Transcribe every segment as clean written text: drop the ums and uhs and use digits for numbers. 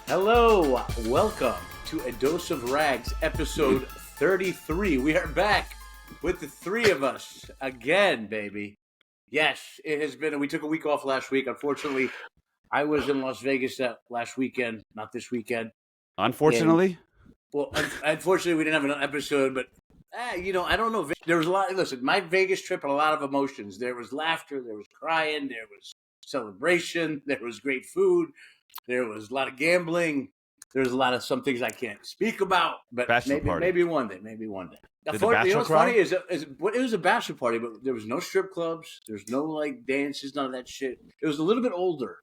Hello, welcome to A Dose of Rags, episode 33. We are back with the three of us again, baby. Yes, it has been, we took a week off last week. Unfortunately, I was in Las Vegas that last weekend, not this weekend. Unfortunately? Unfortunately, we didn't have an episode, but, I don't know. There was a lot, listen, my Vegas trip had a lot of emotions. There was laughter, there was crying, there was celebration, there was great food. There was a lot of gambling. There was a lot of some things I can't speak about, but maybe one day. Did the What's cry? funny is it was a bachelor party, but there was no strip clubs. There's no like dances, none of that shit. It was a little bit older.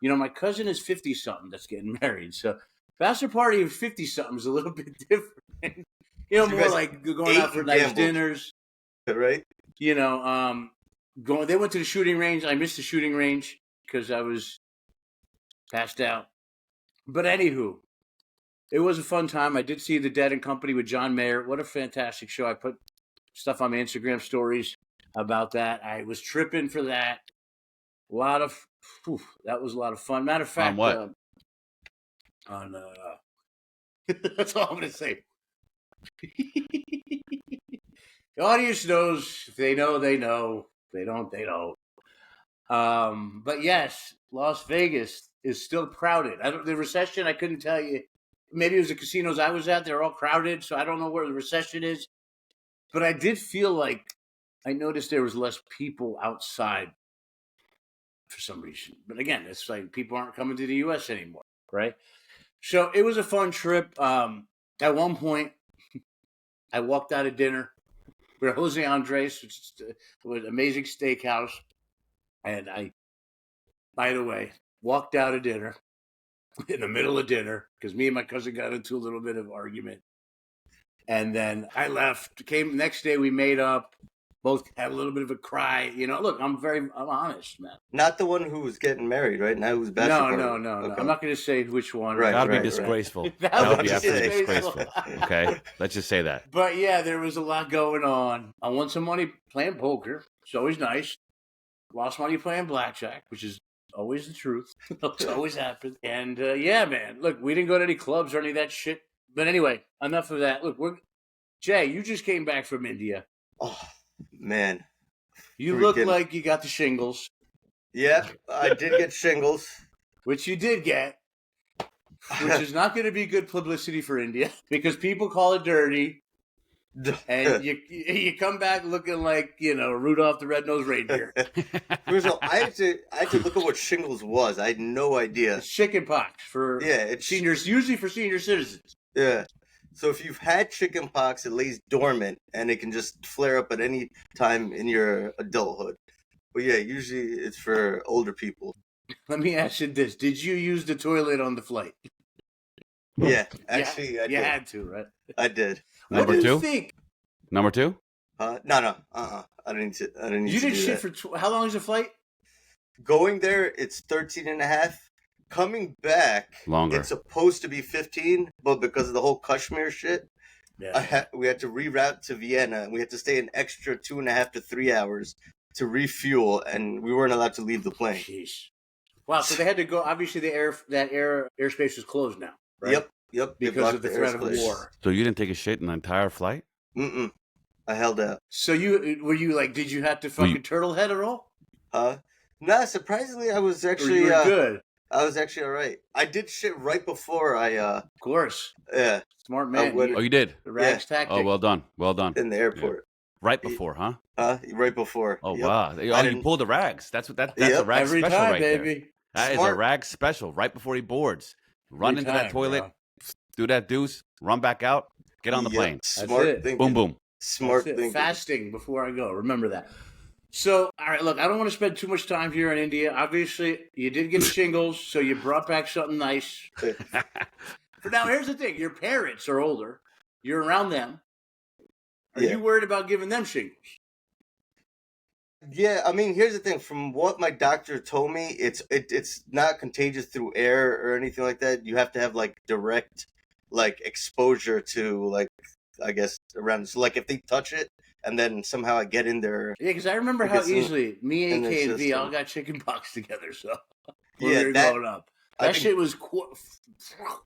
You know, my cousin is 50-something that's getting married. So bachelor party of 50-something is a little bit different. More like going out for nice dinners. Right? They went to the shooting range. I missed the shooting range because I was passed out. But anywho, it was a fun time. I did see The Dead and Company with John Mayer. What a fantastic show. I put stuff on my Instagram stories about that. I was tripping for that. That was a lot of fun. Matter of fact, on what? That's all I'm going to say. The audience knows. If they know, they know. If they don't, they don't. But yes, Las Vegas is still crowded. The recession, I couldn't tell you. Maybe it was the casinos I was at. They're all crowded, so I don't know where the recession is. But I did feel like I noticed there was less people outside for some reason. But again, it's like people aren't coming to the U.S. anymore, right? So it was a fun trip. At one point, I walked out of dinner. We were at Jose Andres, which was an amazing steakhouse. And I, by the way, walked out of dinner in the middle of dinner because me and my cousin got into a little bit of argument. And then I left. Next day, we made up. Both had a little bit of a cry. Look, I'm honest, man. Not the one who was getting married, right? Now who's bachelor? No. Okay. I'm not going to say which one. Right, That would be disgraceful. Right. That would be absolutely disgraceful. Okay? Let's just say that. But yeah, there was a lot going on. I won some money playing poker. It's always nice. Lost money playing blackjack, which is always the truth. It's always happened. And yeah, man. Look, we didn't go to any clubs or any of that shit. But anyway, enough of that. Look, Jay, you just came back from India. Oh, man. You look like you got the shingles. Yeah, I did get shingles. Which you did get. Which is not going to be good publicity for India because people call it dirty. And you come back looking like, Rudolph the Red-Nosed Reindeer. First of all, I had to look at what shingles was. I had no idea. It's chicken pox for seniors, usually for senior citizens. Yeah. So if you've had chicken pox, it lays dormant and it can just flare up at any time in your adulthood. But yeah, usually it's for older people. Let me ask you this. Did you use the toilet on the flight? Yeah, actually, I did. You had to, right? I did. Number two? Number two? No. I didn't need to. You did shit for how long is the flight? Going there, it's 13 and a half. Coming back, longer. It's supposed to be 15, but because of the whole Kashmir shit, we had to reroute to Vienna. We had to stay an extra 2.5 to 3 hours to refuel, and we weren't allowed to leave the plane. Jeez. Wow, so they had to go. Obviously, airspace is closed now, right? Yep. Because of the threat of war. So you didn't take a shit in the entire flight? Mm-mm. I held out. So did you have to fucking turtle head at all? No, surprisingly, I was actually you were good. I was actually all right. I did shit right before I. Of course. Yeah. Smart man. You did? The rags tactic. Oh, well done. In the airport. Yeah. Right before, huh? Right before. Oh, wow. You pulled the rags. That's a rag every special time, right baby. there. That is a rag special right before he boards. Run into that toilet, bro. Do that deuce, run back out, get on the plane. Smart thinking. Boom, boom. Smart thinking. Fasting before I go. Remember that. So, all right, look, I don't want to spend too much time here in India. Obviously, you did get shingles, so you brought back something nice. But now, here's the thing. Your parents are older. You're around them. Are you worried about giving them shingles? Yeah, I mean, here's the thing. From what my doctor told me, it's not contagious through air or anything like that. You have to have, direct, exposure to, I guess, around. So, if they touch it, and then somehow I get in there. Yeah, because I remember how easily me, AK, and V all got chicken pox together. So we were growing up. That shit was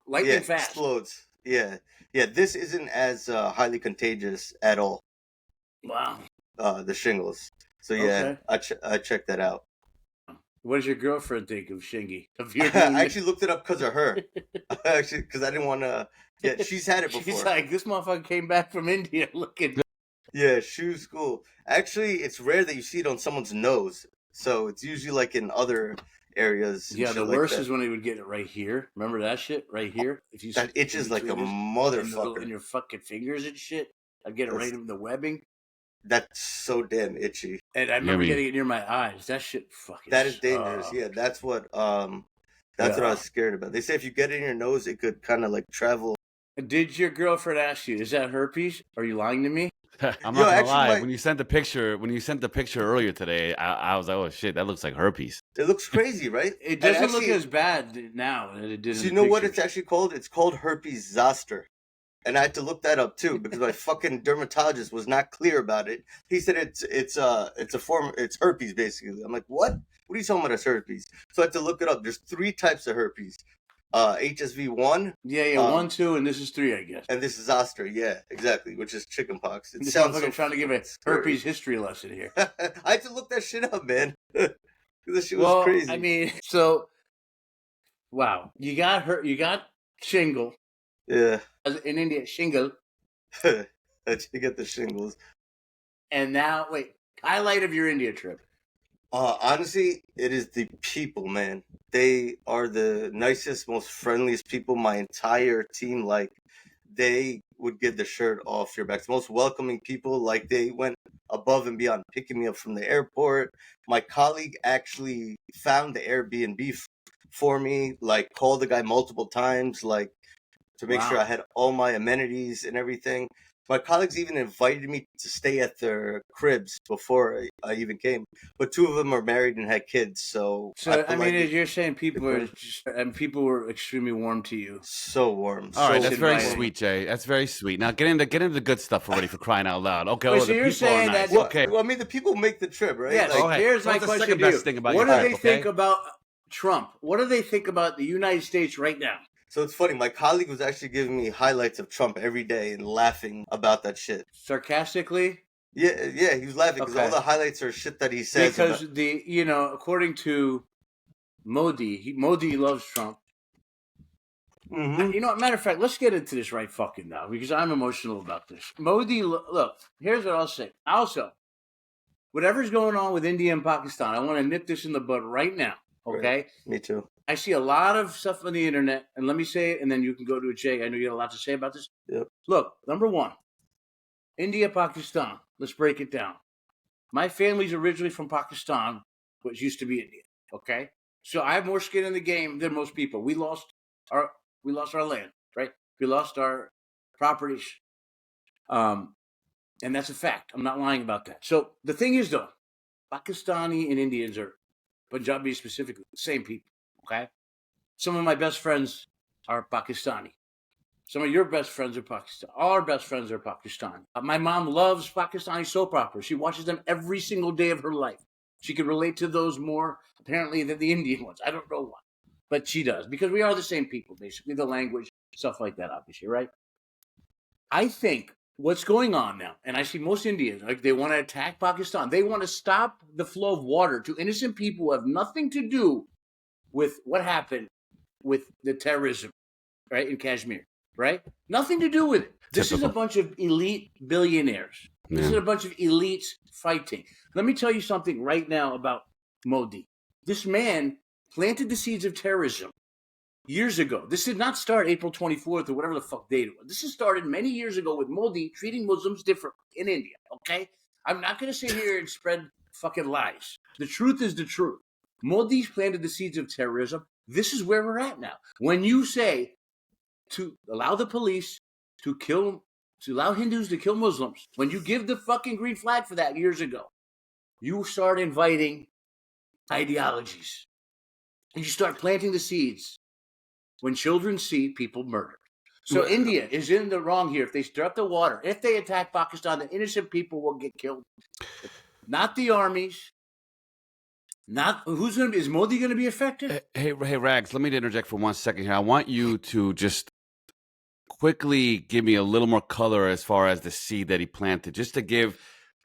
lightning fast. Explodes. Yeah. This isn't as highly contagious at all. Wow. The shingles. So yeah, okay. I checked that out. What does your girlfriend think of Shingy? I actually looked it up because of her. Actually, because I didn't want to. Yeah, she's had it before. She's like, this motherfucker came back from India looking. Yeah, shoe school. Actually, it's rare that you see it on someone's nose. So it's usually like in other areas. Yeah, the worst is when they would get it right here. Remember that shit right here? If you that itches like a motherfucker in your fucking fingers and shit. I'd get it right in the webbing. That's so damn itchy. And I remember getting it near my eyes. That shit fucking. That is dangerous. Yeah, that's what what I was scared about. They say if you get it in your nose, it could kind of like travel. Did your girlfriend ask you, is that herpes? Are you lying to me? I'm not gonna lie. When you sent the picture earlier today, I was like, "Oh shit, that looks like herpes." It looks crazy, right? It doesn't look as bad now as it did. So you know what it's actually called? It's called herpes zoster, and I had to look that up too because my fucking dermatologist was not clear about it. He said it's a form. It's herpes basically. I'm like, what? What are you talking about? It's herpes. So I had to look it up. There's 3 types of herpes. HSV 1. Yeah, 1, 2, and this is 3, I guess. And this is zoster, yeah, exactly, which is chickenpox. It sounds like I'm trying to give a herpes history lesson here. I had to look that shit up, man. This shit was crazy. I mean, so wow, you got shingle. Yeah. In India, shingle. You get the shingles. And now, wait, highlight of your India trip. Honestly, it is the people, man. They are the nicest, most friendliest people. My entire team, like, they would get the shirt off your back. The most welcoming people. Like, they went above and beyond picking me up from the airport. My colleague actually found the Airbnb for me, like, called the guy multiple times, like, to make sure I had all my amenities and everything. My colleagues even invited me to stay at their cribs before I even came. But 2 of them are married and had kids, so I mean, as you're saying, people were extremely warm to you. So warm. All right, that's very sweet, Jay. That's very sweet. Now get into the good stuff already, for crying out loud. Okay, wait, so you're saying nice. that? Okay. Well, I mean, the people make the trip, right? Yeah. Like, here's my question to you: what do they think about Trump? What do they think about the United States right now? So it's funny. My colleague was actually giving me highlights of Trump every day and laughing about that shit. Sarcastically? Yeah, he was laughing because all the highlights are shit that he says. Because according to Modi, Modi loves Trump. Mm-hmm. Matter of fact, let's get into this right fucking now because I'm emotional about this. Modi, look, here's what I'll say. Also, whatever's going on with India and Pakistan, I want to nip this in the bud right now. Okay? Right. Me too. I see a lot of stuff on the internet, and let me say it, and then you can go to it, Jay. I know you got a lot to say about this. Yep. Look, number 1, India, Pakistan. Let's break it down. My family's originally from Pakistan, which used to be India. Okay, so I have more skin in the game than most people. We lost our land, right? We lost our properties, and that's a fact. I'm not lying about that. So the thing is, though, Pakistani and Indians are Punjabi specifically the same people. Okay, some of my best friends are Pakistani. Some of your best friends are Pakistani. All our best friends are Pakistani. My mom loves Pakistani soap operas. She watches them every single day of her life. She can relate to those more, apparently, than the Indian ones. I don't know why. But she does. Because we are the same people, basically. The language, stuff like that, obviously, right? I think what's going on now, and I see most Indians, like they want to attack Pakistan. They want to stop the flow of water to innocent people who have nothing to do with what happened with the terrorism, right, in Kashmir. Right? Nothing to do with it. This is a bunch of elite billionaires. This is a bunch of elites fighting. Let me tell you something right now about Modi. This man planted the seeds of terrorism years ago. This did not start April 24th or whatever the fuck date it was. This has started many years ago with Modi treating Muslims differently in India, okay? I'm not going to sit here and spread fucking lies. The truth is the truth. Modi's planted the seeds of terrorism. This is where we're at now. When you say to allow the police to allow Hindus to kill Muslims, when you give the fucking green flag for that years ago, you start inviting ideologies. And you start planting the seeds when children see people murdered. So India is in the wrong here. If they stir up the water, if they attack Pakistan, the innocent people will get killed. Not the armies, Not who's going to be? Is Modi going to be affected? Hey, Rags, let me interject for 1 second here. I want you to just quickly give me a little more color as far as the seed that he planted, just to give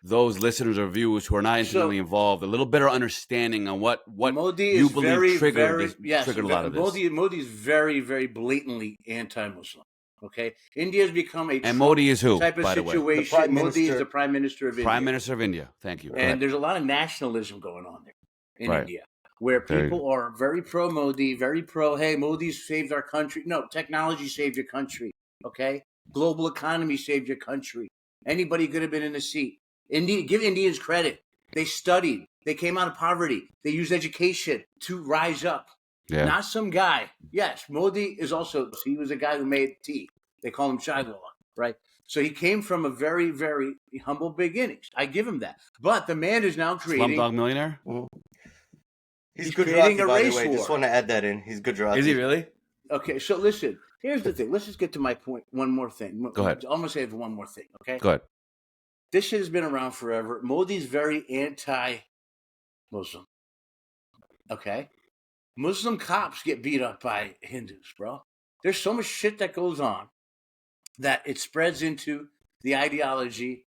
those listeners or viewers who are not intimately involved a little better understanding on what Modi you is believe triggered a lot of this. Modi is very, very blatantly anti-Muslim. Okay, India has become a and Modi is who, type of by the way? situation. Modi is the Prime Minister of India. Prime Minister of India. Thank you. And there's a lot of nationalism going on there in India, where people are very pro-Modi, very pro, hey, Modi's saved our country. No, technology saved your country, okay? Global economy saved your country. Anybody could have been in the seat. Give Indians credit. They studied. They came out of poverty. They used education to rise up. Yeah. Not some guy. Yes, Modi is also, he was a guy who made tea. They call him Chai Lala, right? So he came from a very, very humble beginnings. I give him that. But the man is now creating... Slumdog Millionaire? He's Gujarati, by the way. Just want to add that in. He's Gujarati. Is he really? Okay, so listen. Here's the thing. Let's just get to my point. One more thing. Go ahead. I'm going to say one more thing, okay? Go ahead. This shit has been around forever. Modi's very anti-Muslim, okay? Muslim cops get beat up by Hindus, bro. There's so much shit that goes on that it spreads into the ideology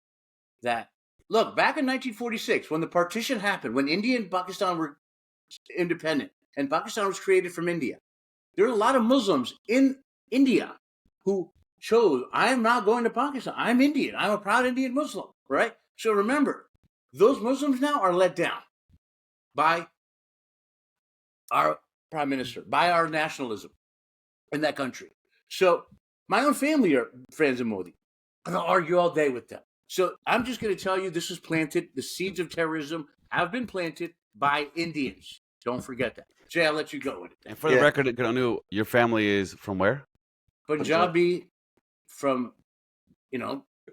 that, look, back in 1946, when the partition happened, when India and Pakistan were independent and Pakistan was created from India, there were a lot of Muslims in India who chose, I'm not going to Pakistan. I'm Indian. I'm a proud Indian Muslim, right? So remember, those Muslims now are let down by our prime minister, by our nationalism in that country. So my own family are friends of Modi. And I'll argue all day with them. So I'm just going to tell you, this was planted. The seeds of terrorism have been planted by Indians. Don't forget that. Jay, I'll let you go with it. And for the record, Kanu, your family is from where? Punjabi, from,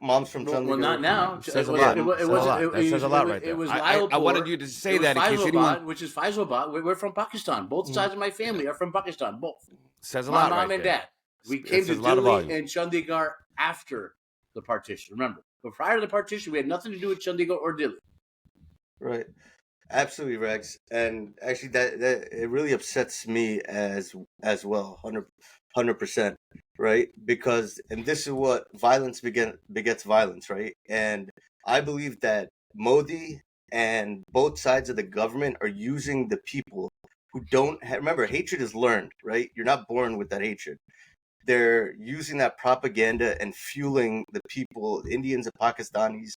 Mom's from Chandigarh. Well, not now. It says a lot. That says a lot right there. I wanted you to say that in case anyone... Which is Faisalabad. We're from Pakistan. Both sides of my family are from Pakistan. Both. Says a lot my right mom and there. dad. We came to Delhi and Chandigarh after the partition. Remember, but prior to the partition, we had nothing to do with Chandigarh or Delhi. Right. Absolutely, Rex. And actually, that it really upsets me as well, 100%, right? Because, and this is what violence begets violence, right? And I believe that Modi and both sides of the government are using the people who don't remember, hatred is learned, right? You're not born with that hatred. They're using that propaganda and fueling the people, Indians and Pakistanis,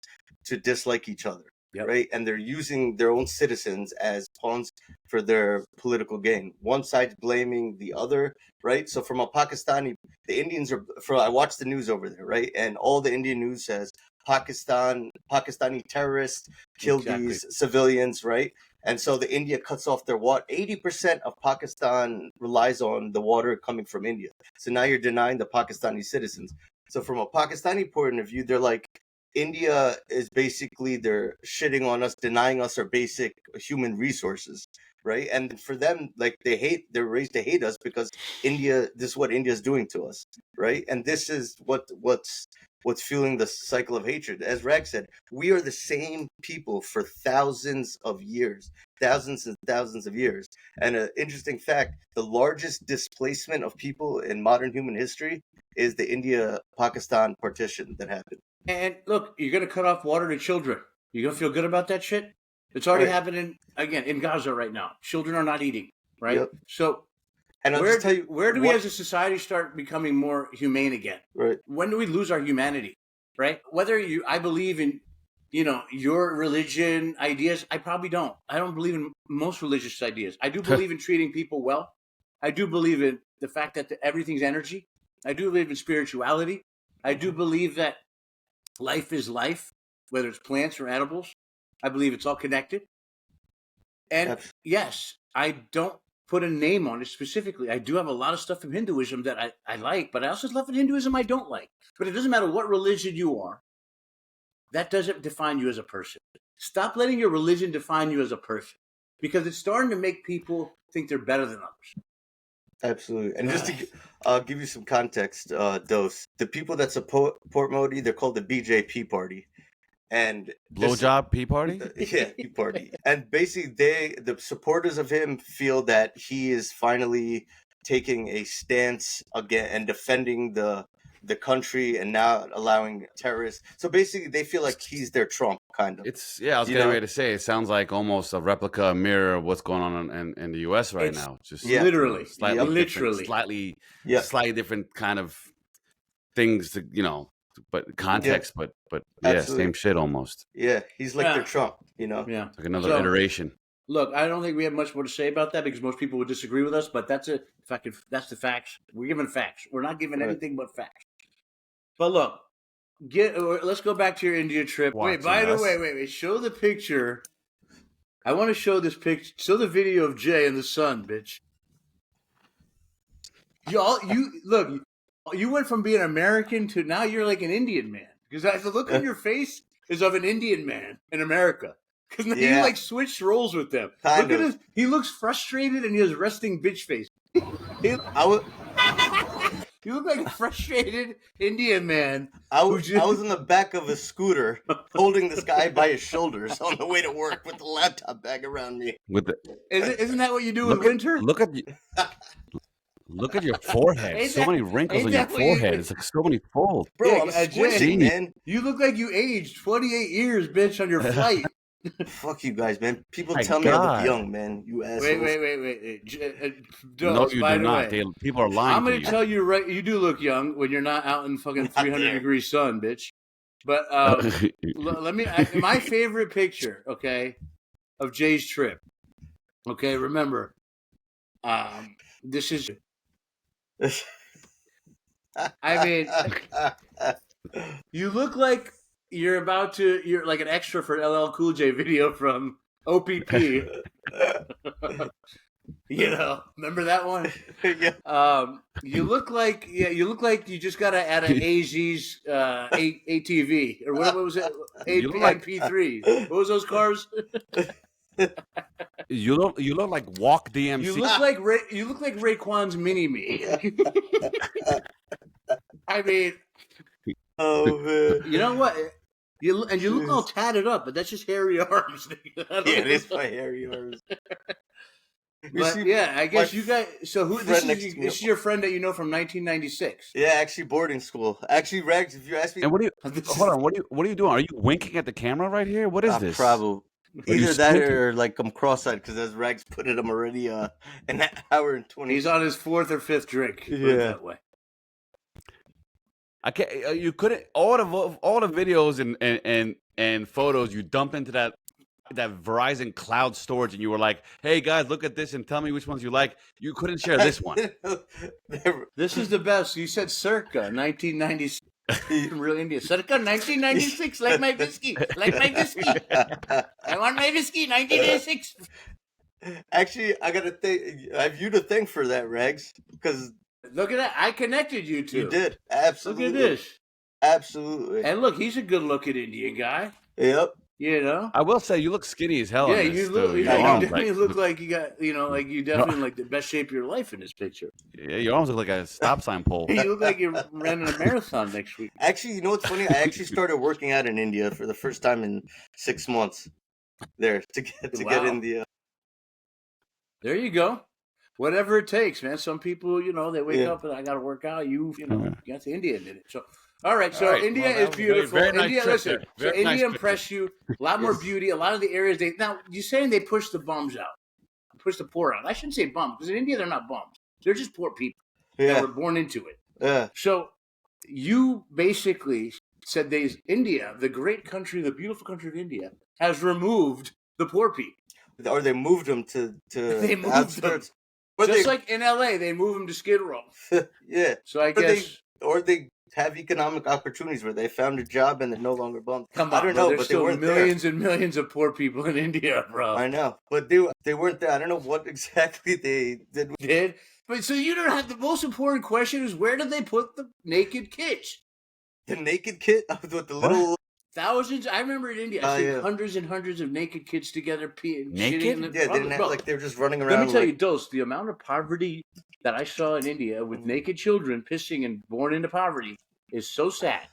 to dislike each other. Yep. Right, and they're using their own citizens as pawns for their political gain. One side's blaming the other, right? So from a Pakistani, the Indians are. I watched the news over there, right, and all the Indian news says Pakistani terrorists killed these civilians, right? And so the India cuts off their water. 80% of Pakistan relies on the water coming from India. So now you're denying the Pakistani citizens. So from a Pakistani point of view, they're like, India is basically, they're shitting on us, denying us our basic human resources, right? And for them, like, they're raised to hate us because this is what India is doing to us, right? And this is what's fueling the cycle of hatred. As Rag said, we are the same people for thousands and thousands of years. And an interesting fact, the largest displacement of people in modern human history is the India-Pakistan partition that happened. And look, you're going to cut off water to children. You're going to feel good about that shit? It's already happening, again, in Gaza right now. Children are not eating, right? Yep. So and where do we as a society start becoming more humane again? Right. When do we lose our humanity, right? I believe in, your religion ideas. I probably don't. I don't believe in most religious ideas. I do believe in treating people well. I do believe in the fact that everything's energy. I do believe in spirituality. I do believe that life is life, whether it's plants or edibles. I believe it's all connected. And yes, I don't put a name on it specifically. I do have a lot of stuff from Hinduism that I like, but I also have stuff in Hinduism I don't like. But it doesn't matter what religion you are. That doesn't define you as a person. Stop letting your religion define you as a person, because it's starting to make people think they're better than others. Absolutely. And just to give you some context, Dose, the people that support Modi, they're called the BJP party. and Blowjob pea party. Yeah, Tea Party. And basically, the supporters of him feel that he is finally taking a stance again and defending the country and not allowing terrorists. So basically, they feel like he's their Trump, kind of. It's I was getting ready to say, it sounds like almost a replica, a mirror of what's going on in the U.S. right now. Just literally, slightly different kind of things to but context, but Absolutely. same shit almost. Yeah, he's like their Trump, Yeah, like another iteration. Look, I don't think we have much more to say about that because most people would disagree with us. But that's it. That's the facts. We're giving facts. We're not giving anything but facts. But look, let's go back to your India trip. Wait, by the way, show the picture. I want to show this picture. Show the video of Jay and the sun, bitch. You went from being American to now you're like an Indian man because the look on your face is of an Indian man in America. Because you like switched roles with them. Look at his. He looks frustrated and he has resting bitch face. You look like a frustrated Indian man. I was in the back of a scooter holding this guy by his shoulders on the way to work with the laptop bag around me. Isn't that what you do in winter? Look at your forehead. So many wrinkles on your forehead. It's like so many folds. Bro, I'm squishing, man. You look like you aged 28 years, bitch, on your flight. Fuck you guys, man. People tell me I look young, man. You assholes. Wait. No, you do not. People are lying. I'm going to tell you right. You do look young when you're not out in fucking 300-degree sun, bitch. But let me. My favorite picture, okay, of Jay's trip. Okay, remember, this is. I mean, you look like. You're like an extra for LL Cool J video from OPP. Remember that one? Yeah. You look like you just got to add an AZ's ATV or what was it? AP3. What was those cars? You look like Walk DMC. You look like Raekwon's mini me. I mean, oh man. You know what? You look all tatted up, but that's just hairy arms. It is my hairy arms. But I guess you guys. So this is your friend that you know from 1996? Yeah, actually boarding school. Actually, Rex, if you ask me, and what are you doing? Are you winking at the camera right here? What is this? Probably either that or like I'm cross-eyed because as Rex put it, I'm already an hour and 20. He's on his 4th or 5th drink. Yeah, that way. I can't. You couldn't. All the videos and photos you dump into that Verizon cloud storage, and you were like, "Hey guys, look at this and tell me which ones you like." You couldn't share this one. This is the best. You said circa 1996 from real India. Circa 1996, like my whiskey. I want my whiskey, 1996. Actually, I have you to thank for that, Regs, because. Look at that. I connected you two. You did. Absolutely. Look at this. Absolutely. And look, he's a good-looking Indian guy. Yep. I will say you look skinny as hell. Yeah, you definitely look like you got, like you definitely like the best shape of your life in this picture. Yeah, your arms look like a stop sign pole. You look like you're running a marathon next week. Actually, you know what's funny? I actually started working out in India for the first time in 6 months there to get in the... There you go. Whatever it takes, man. Some people, they wake up and I got to work out. You got to India and did it. So, all right. So India is beautiful. Very nice India, trip there. So India impressed you. A lot more beauty. A lot of the areas now you're saying they push the bums out, push the poor out. I shouldn't say bums because in India they're not bums. They're just poor people that were born into it. Yeah. So you basically said India, the great country, the beautiful country of India, has removed the poor people. Or they moved them to they moved outskirts. Them. Just like in LA, they move them to Skid Row. Yeah. So I guess. They have economic opportunities where they found a job and they're no longer bummed. Come on, I don't know, but there were millions and millions of poor people in India, bro. I know, but they weren't there. I don't know what exactly they did. But so you don't have the most important question is where did they put the naked kids? The naked kid with the little. Thousands. I remember in India, I see hundreds and hundreds of naked kids together peeing. Naked? Yeah, they didn't have, they were just running around. Let me tell you, Dose, the amount of poverty that I saw in India with naked children pissing and born into poverty is so sad.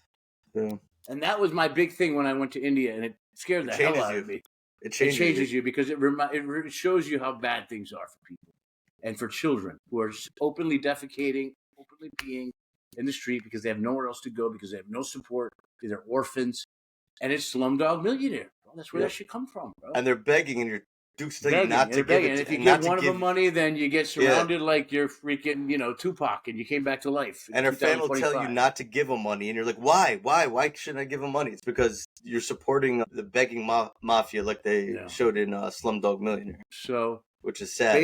Yeah. And that was my big thing when I went to India, and it scared the hell out of me. It changes you because it shows you how bad things are for people and for children who are openly defecating, openly peeing in the street because they have nowhere else to go, because they have no support, because they're orphans. And it's Slumdog Millionaire. Well, that's where that should come from, bro. And they're begging, and you're Duke's telling you not to give it. And if you give one of them money, then you get surrounded like you're freaking, Tupac, and you came back to life. And her family will tell you not to give them money, and you're like, why? Why shouldn't I give them money? It's because you're supporting the begging mafia, like they showed in Slumdog Millionaire. So, which is sad.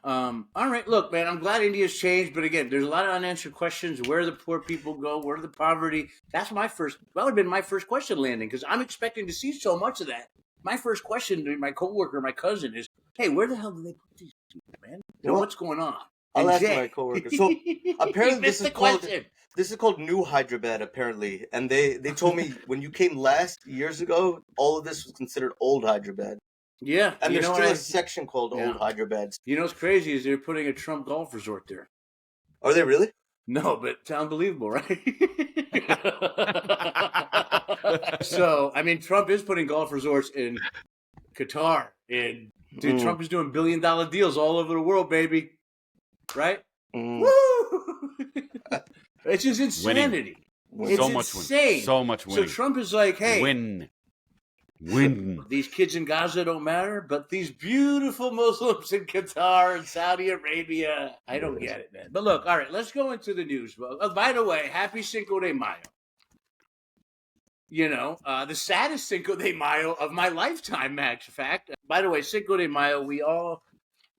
All right, look, man, I'm glad India's changed, but again, there's a lot of unanswered questions. Where do the poor people go? Where do the poverty? That would have been my first question landing, because I'm expecting to see so much of that. My first question to my coworker, my cousin, is, hey, where the hell do they put these people, man? What's going on? I'll ask my coworker. So apparently this is called New Hyderabad, apparently. And they told me when you came years ago, all of this was considered Old Hyderabad. Yeah. And there's still a section called Old Hyderabad. You know what's crazy is they're putting a Trump golf resort there. Are they really? No, but it's unbelievable, right? So, I mean, Trump is putting golf resorts in Qatar. And Trump is doing billion-dollar deals all over the world, baby. Right? Woo! It's just insanity. It's so much insane. Winning. So much winning. So Trump is like, hey. Win. These kids in Gaza don't matter, but these beautiful Muslims in Qatar and Saudi Arabia, I don't get it, man. But look, all right, let's go into the news. By the way, happy Cinco de Mayo. The saddest Cinco de Mayo of my lifetime, matter of fact. By the way, Cinco de Mayo, we all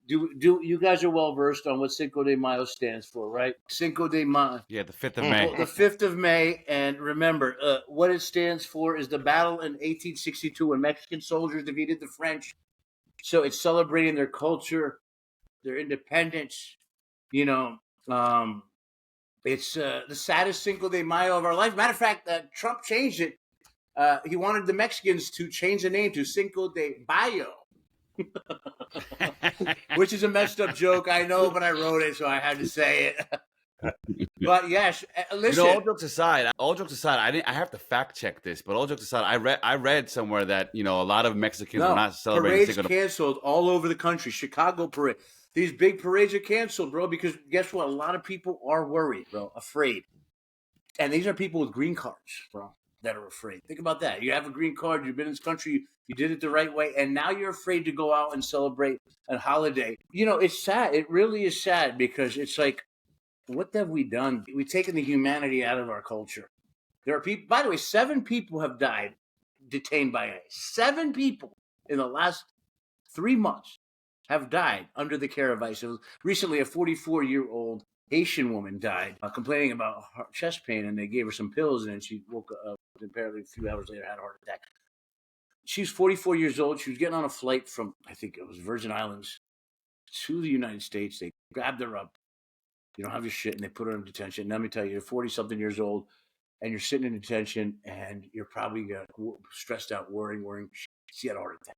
do. You guys are well versed on what Cinco de Mayo stands for, right? Cinco de Mayo. Yeah, the 5th of May. The 5th of May, and remember, what it stands for is the battle in 1862 when Mexican soldiers defeated the French. So it's celebrating their culture, their independence. It's the saddest Cinco de Mayo of our life. Matter of fact, Trump changed it. He wanted the Mexicans to change the name to Cinco de Mayo. Which is a messed up joke, I know, but I wrote it, so I had to say it. But yes, listen. All jokes aside, I have to fact check this. But all jokes aside, I read somewhere that a lot of Mexicans were not celebrating Cinco de Mayo. Parades canceled all over the country. Chicago parade. These big parades are canceled, bro, because guess what? A lot of people are worried, bro, afraid. And these are people with green cards, bro, that are afraid. Think about that. You have a green card. You've been in this country. You did it the right way. And now you're afraid to go out and celebrate a holiday. It's sad. It really is sad because it's like, what have we done? We've taken the humanity out of our culture. There are people, by the way, 7 people have died detained by ICE. 7 people in the last 3 months have died under the care of ICE. Recently, a 44-year-old Haitian woman died complaining about chest pain, and they gave her some pills, and then she woke up, and apparently a few hours later had a heart attack. She's 44 years old. She was getting on a flight from, I think it was Virgin Islands, to the United States. They grabbed her up. You don't have your shit, and they put her in detention. And let me tell you, you're 40-something years old, and you're sitting in detention, and you're probably stressed out, worrying. She had a heart attack.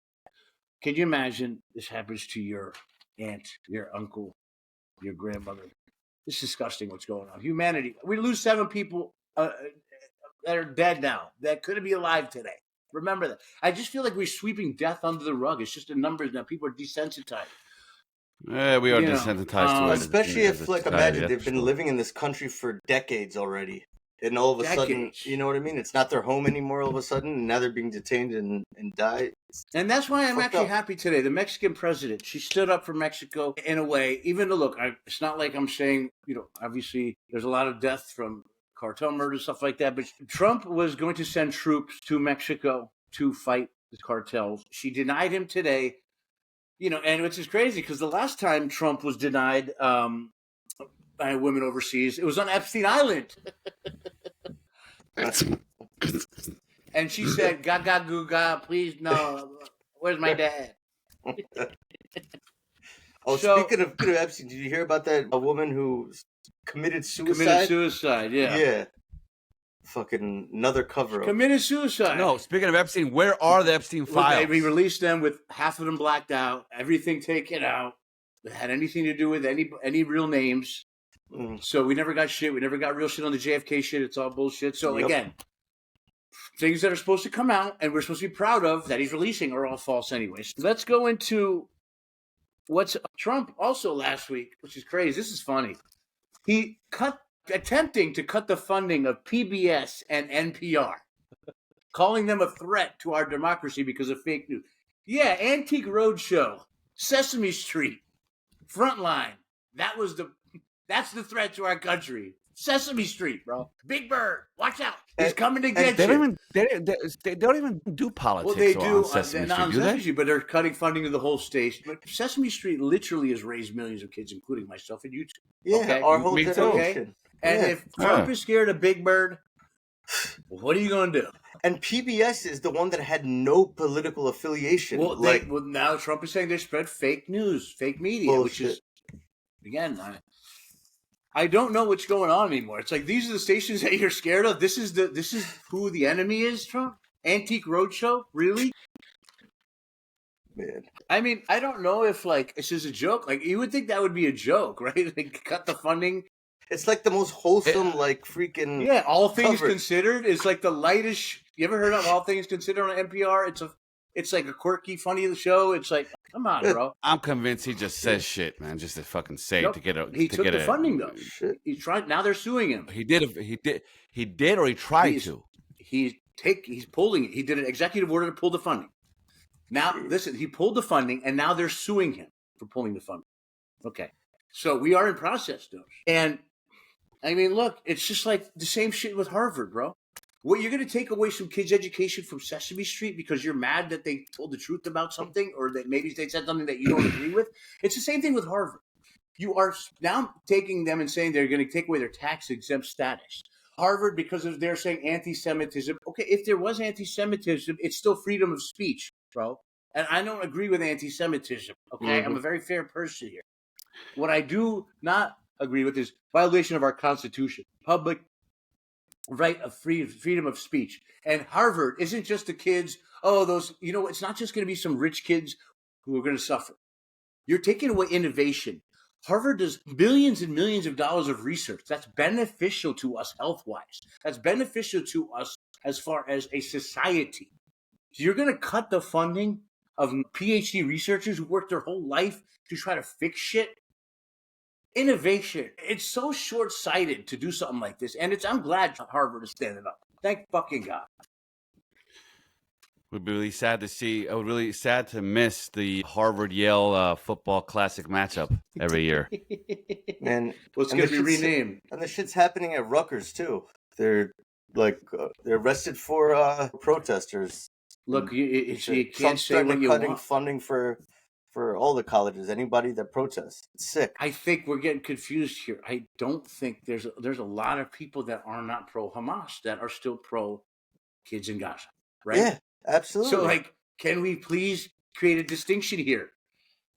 Can you imagine this happens to your aunt, your uncle, your grandmother? It's disgusting what's going on. Humanity. We lose 7 people that are dead now that couldn't be alive today. Remember that. I just feel like we're sweeping death under the rug. It's just a numbers now. People are desensitized. Yeah, we are desensitized to it. Especially if, imagine they've been living in this country for decades already. And all of a sudden, you know what I mean? It's not their home anymore all of a sudden, and now they're being detained and die. And that's why I'm actually happy today. The Mexican president, she stood up for Mexico in a way, even though, look, it's not like I'm saying, obviously there's a lot of death from cartel murder, stuff like that, but Trump was going to send troops to Mexico to fight the cartels. She denied him today, and which is crazy because the last time Trump was denied by women overseas, it was on Epstein Island. And she said, "Gaga Guga, please no. Where's my dad?" Speaking of Epstein, did you hear about a woman who committed suicide? Committed suicide, yeah. Yeah. Fucking another cover-up. Committed suicide. No, speaking of Epstein, where are the Epstein files? We released them with half of them blacked out, everything taken out that had anything to do with any real names. So we never got shit. We never got real shit on the JFK shit. It's all bullshit. So again, things that are supposed to come out and we're supposed to be proud of that he's releasing are all false anyways. Let's go into what's Trump also last week, which is crazy. This is funny. He attempting to cut the funding of PBS and NPR, calling them a threat to our democracy because of fake news. Yeah, Antique Roadshow, Sesame Street, Frontline. That's the threat to our country. Sesame Street, bro. Big Bird, watch out. He's coming to get They you. they don't even do politics. Well, they do on Sesame Street, do they? Street, but they're cutting funding to the whole station. But Sesame Street literally has raised millions of kids, including myself and you two. Yeah, okay? our whole Me too. generation. And if Trump is scared of Big Bird, what are you going to do? And PBS is the one that had no political affiliation. Well, now Trump is saying they spread fake news, fake media, Bullshit. which is, again, I don't know what's going on anymore. It's like these are the stations that you're scared of. This is who the enemy is, Trump? Antique Roadshow? Really? man. I mean, I don't know if this is a joke. Like you would think that would be a joke, right? Like cut the funding. It's like the most wholesome, freaking. Yeah, All Things covered. Considered is like the lightest. You ever heard of All Things Considered on NPR? It's like a quirky, funny show. It's like, come on, bro. I'm convinced he just says shit, man, just to fucking say Nope. to get a. He to took get the funding though. Shit. He's trying. Now they're suing him. He did, or he tried to. He's pulling it. He did an executive order to pull the funding. Now, listen, he pulled the funding, and now they're suing him for pulling the funding. Okay, so we are in process, though. And I mean, look, it's just like the same shit with Harvard, bro. What, you're going to take away some kids' education from Sesame Street because you're mad that they told the truth about something, or that maybe they said something that you don't agree with? It's the same thing with Harvard. You are now taking them and saying they're going to take away their tax-exempt status. Harvard, because of they're saying anti-Semitism. Okay, if there was anti-Semitism, it's still freedom of speech, bro. And I don't agree with anti-Semitism, okay? Mm-hmm. I'm a very fair person here. What I do not agree with is violation of our Constitution, public right of freedom of speech. And Harvard isn't just the kids, it's not just going to be some rich kids who are going to suffer. You're taking away innovation. Harvard does millions and millions of dollars of research. That's beneficial to us health-wise. That's beneficial to us as far as a society. So you're going to cut the funding of PhD researchers who worked their whole life to try to fix shit? Innovation. It's so short-sighted to do something like this. And I'm glad Harvard is standing up. Thank fucking God. Would be really sad to see. I would really sad to miss the Harvard-Yale football classic matchup every year. Man, Well, it's going to be renamed. And the shit's happening at Rutgers too. They're they're arrested for protesters. Look, you can't Trump's say what you cutting want. funding for all the colleges. Anybody that protests, it's sick. I think we're getting confused here. I don't think there's a lot of people that are not pro-Hamas that are still pro-kids in Gaza, right? Yeah, absolutely. So, can we please create a distinction here?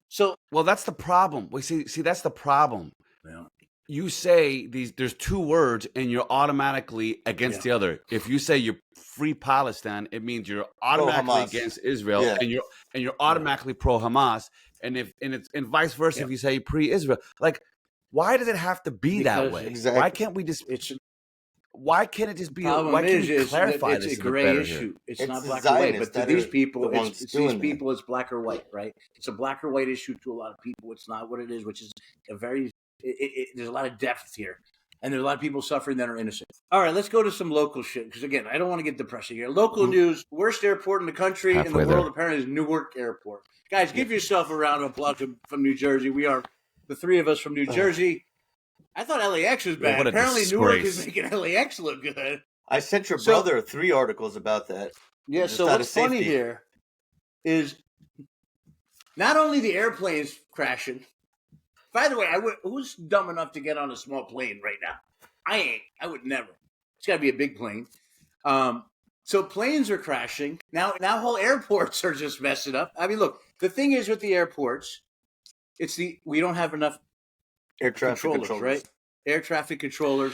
So, Well, that's the problem. We see that's the problem. well, You say there's two words and you're automatically against the other. If you say you're free Palestine, it means you're automatically Hamas. against Israel, Yeah. and you're automatically pro Hamas. And and vice versa, if you say pre-Israel, why does it have to be that Because way? exactly. Why can't we just? Why can't it just be? problem Why can't is we clarify it's this a bit gray better issue. here? It's It's not the black or white, Zionists but to that these are people, the ones it's doing these that. people, it's black or white, right? It's a black or white issue to a lot of people. It's not what it is, which is a very. There's a lot of depth here, and there's a lot of people suffering that are innocent. All right, let's go to some local shit because again, I don't want to get depressing here. Local news: worst airport in the country in the Halfway world there. apparently is Newark Airport. Guys, give yourself a round of applause from New Jersey. We are the three of us from New Jersey. I thought LAX was bad. What a Apparently, Newark disgrace. is making LAX look good. I sent your So- brother 3 articles about that. Yeah, Just so out what's of funny safety. here is not only the airplanes crashing. By the way, who's dumb enough to get on a small plane right now? I ain't. I would never. It's got to be a big plane. So planes are crashing. Now whole airports are just messing up. I mean, look, the thing is with the airports, we don't have enough Air traffic controllers, right? Air traffic controllers.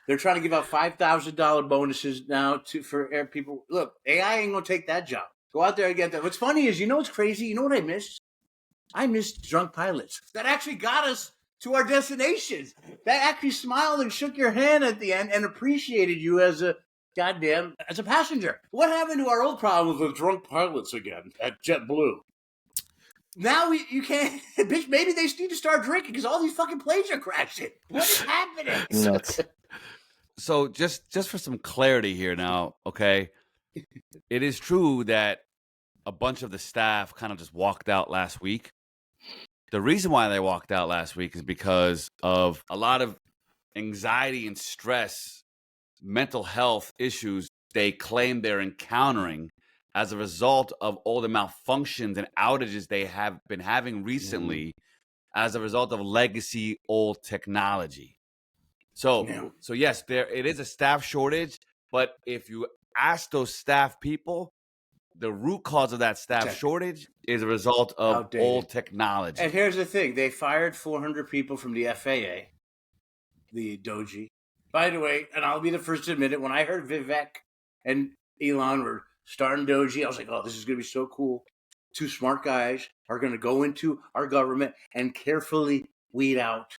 They're trying to give out $5,000 bonuses now for air people. Look, AI ain't gonna take that job. Go out there and get that. What's funny is, what's crazy? You know what I missed? I missed drunk pilots that actually got us to our destinations. That actually smiled and shook your hand at the end and appreciated you as a Goddamn, as a passenger. What happened to our old problems with drunk pilots again at JetBlue? Now you can't, bitch. Maybe they need to start drinking because all these fucking planes are crashing. What is happening? Nuts. So just for some clarity here now, okay? It is true that a bunch of the staff kind of just walked out last week. The reason why they walked out last week is because of a lot of anxiety and stress, mental health issues they claim they're encountering as a result of all the malfunctions and outages they have been having recently as a result of legacy old technology. So yes, it is a staff shortage, but if you ask those staff people, the root cause of that staff shortage is a result of outdated old technology. And here's the thing. They fired 400 people from the FAA, the Doji. By the way, and I'll be the first to admit it, when I heard Vivek and Elon were starting Doji, I was like, oh, this is going to be so cool. Two smart guys are going to go into our government and carefully weed out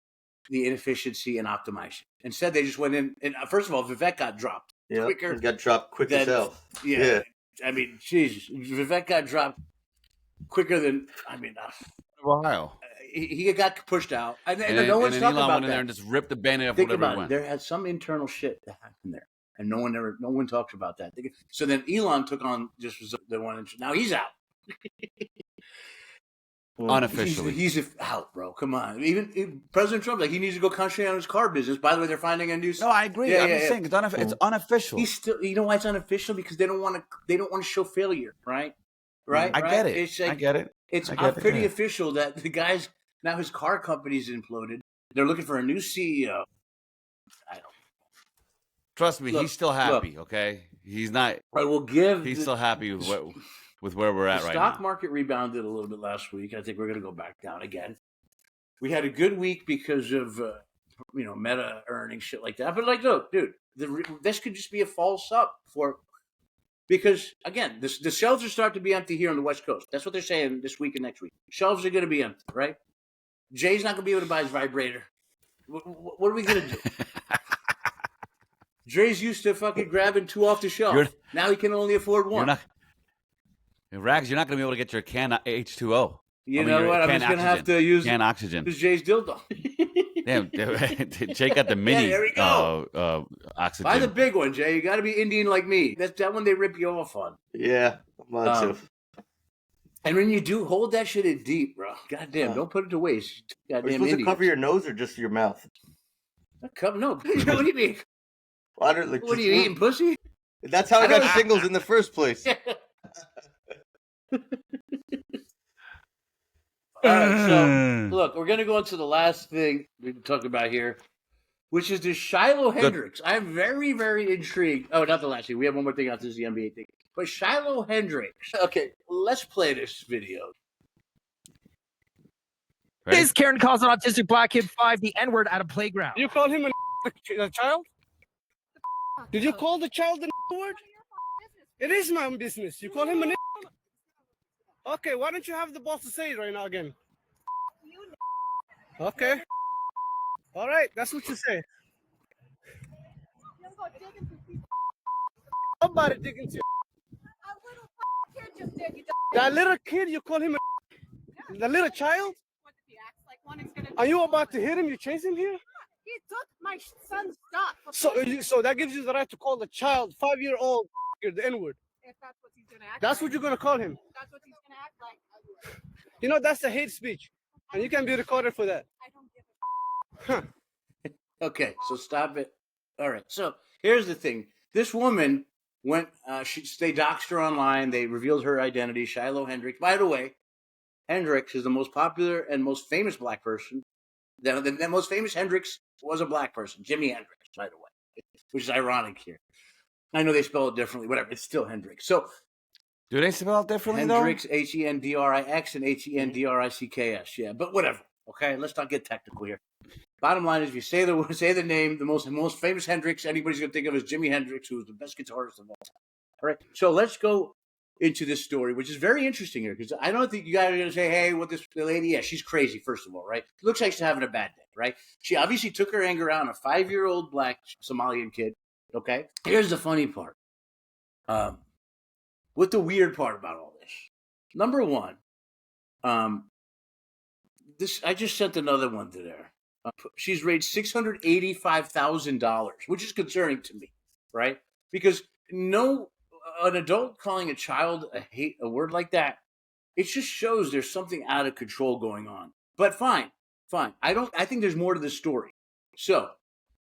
the inefficiency and optimization. Instead, they just went in, and first of all, Vivek got dropped quicker. Got dropped quick as hell. Yeah. I mean, Jesus, Vivek got dropped quicker than, Ohio. He got pushed out. And no one's talking Elon about went in that. there and just ripped the Band-Aid off Think whatever about it went. There had some internal shit that happened there. And no one talks about that. So then Elon took on just the one. Now he's out. Unofficially. He's out, bro. Come on. Even President Trump, he needs to go concentrate on his car business. By the way, they're finding a new. No, I agree. I'm just saying it's unofficial. He's still. You know why it's unofficial? Because they don't want to show failure, right? Right. I get it. I get it. It's pretty official that the guy's now his car company's imploded. They're looking for a new CEO. I don't. Trust me, he's still happy. Okay, he's not. I will give. He's still happy with where we're at right now. The stock market rebounded a little bit last week. I think we're going to go back down again. We had a good week because of Meta earnings, shit like that. But look, dude, this could just be a false up because again, the shelves are starting to be empty here on the West Coast. That's what they're saying this week and next week. Shelves are going to be empty, right? Jay's not going to be able to buy his vibrator. What are we going to do? Dre's used to fucking grabbing two off the shelf. Now he can only afford one. Rags, you're not going to be able to get your can H2O. You know what? I'm just going to have to use can oxygen. Use Jay's dildo. Damn, Jay got the mini there we go. oxygen. Buy the big one, Jay. You got to be Indian like me. That's that one they rip you off on. Yeah, lots of. And when you do, hold that shit in deep, bro. Goddamn, don't put it to waste. Goddamn, are you supposed to cover your nose or just your mouth? No. What do you mean? What are you eating, pussy? That's how I got shingles in the first place. All right, so look, we're gonna go into the last thing we can talk about here, which is the Shiloh Hendricks. I'm very, very intrigued. Oh, not the last thing. We have one more thing after this, the NBA thing. But Shiloh Hendricks. Okay, let's play this video. Right. Is Karen calls an autistic black kid 5 the N-word at a playground? You call him a child? Did you call the child the word? It is my own business. You call him a. Okay, why don't you have the balls to say it right now again? Okay. All right, that's what you say. Somebody digging to you. That little kid, you call him a. The little child? Are you about to hit him? You chase him here? He took my son's stuff. So that gives you the right to call the child, 5-year-old, the N-word. If that's what he's gonna act. That's what you're gonna call him. That's what he's gonna act like. You know that's a hate speech, and you can be recorded for that. I don't give a. Okay, so stop it. All right. So here's the thing. This woman went. They doxed her online. They revealed her identity, Shiloh Hendricks. By the way, Hendricks is the most popular and most famous black person. The most famous Hendricks was a black person, Jimi Hendrix, by the way, which is ironic here. I know they spell it differently, whatever. It's still Hendrix. So, do they spell it differently, Hendrix, Hendrix, and Hendricks. Yeah, but whatever. Okay, let's not get technical here. Bottom line is, if you say the name, the most famous Hendrix anybody's gonna think of is Jimi Hendrix, who was the best guitarist of all time. All right, so let's go into this story, which is very interesting here, because I don't think you guys are gonna say, "Hey, what this lady? Yeah, she's crazy." First of all, right? Looks like she's having a bad day, right? She obviously took her anger out on a 5-year-old black Somalian kid Okay, here's the funny part. What the weird part about all this? Number one, this I just sent another one to there. She's raised $685,000, which is concerning to me, right? Because an adult calling a child a word like that, it just shows there's something out of control going on. But fine. I think there's more to the story. So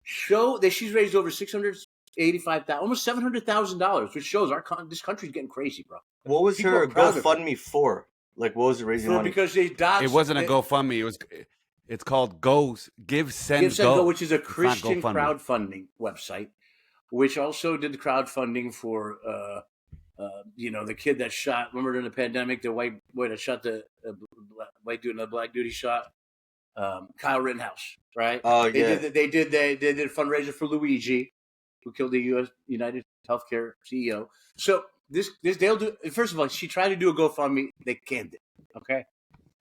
show that she's raised over $685,000, almost $700,000, which shows this country's getting crazy, bro. What was People her are proud of her. GoFundMe for? Like, what was it raising money? Because they doxed. It wasn't a GoFundMe. It's called Give Send Go, which is a It's not Christian GoFundMe. crowdfunding website, which also did the crowdfunding for the kid that shot. Remember during the pandemic, the white boy that shot the white dude and the black dude he shot, Kyle Rittenhouse, right? Oh yeah. They did a fundraiser for Luigi, who killed the United Healthcare CEO. So this they'll do. First of all, she tried to do a GoFundMe. They canned it. Okay.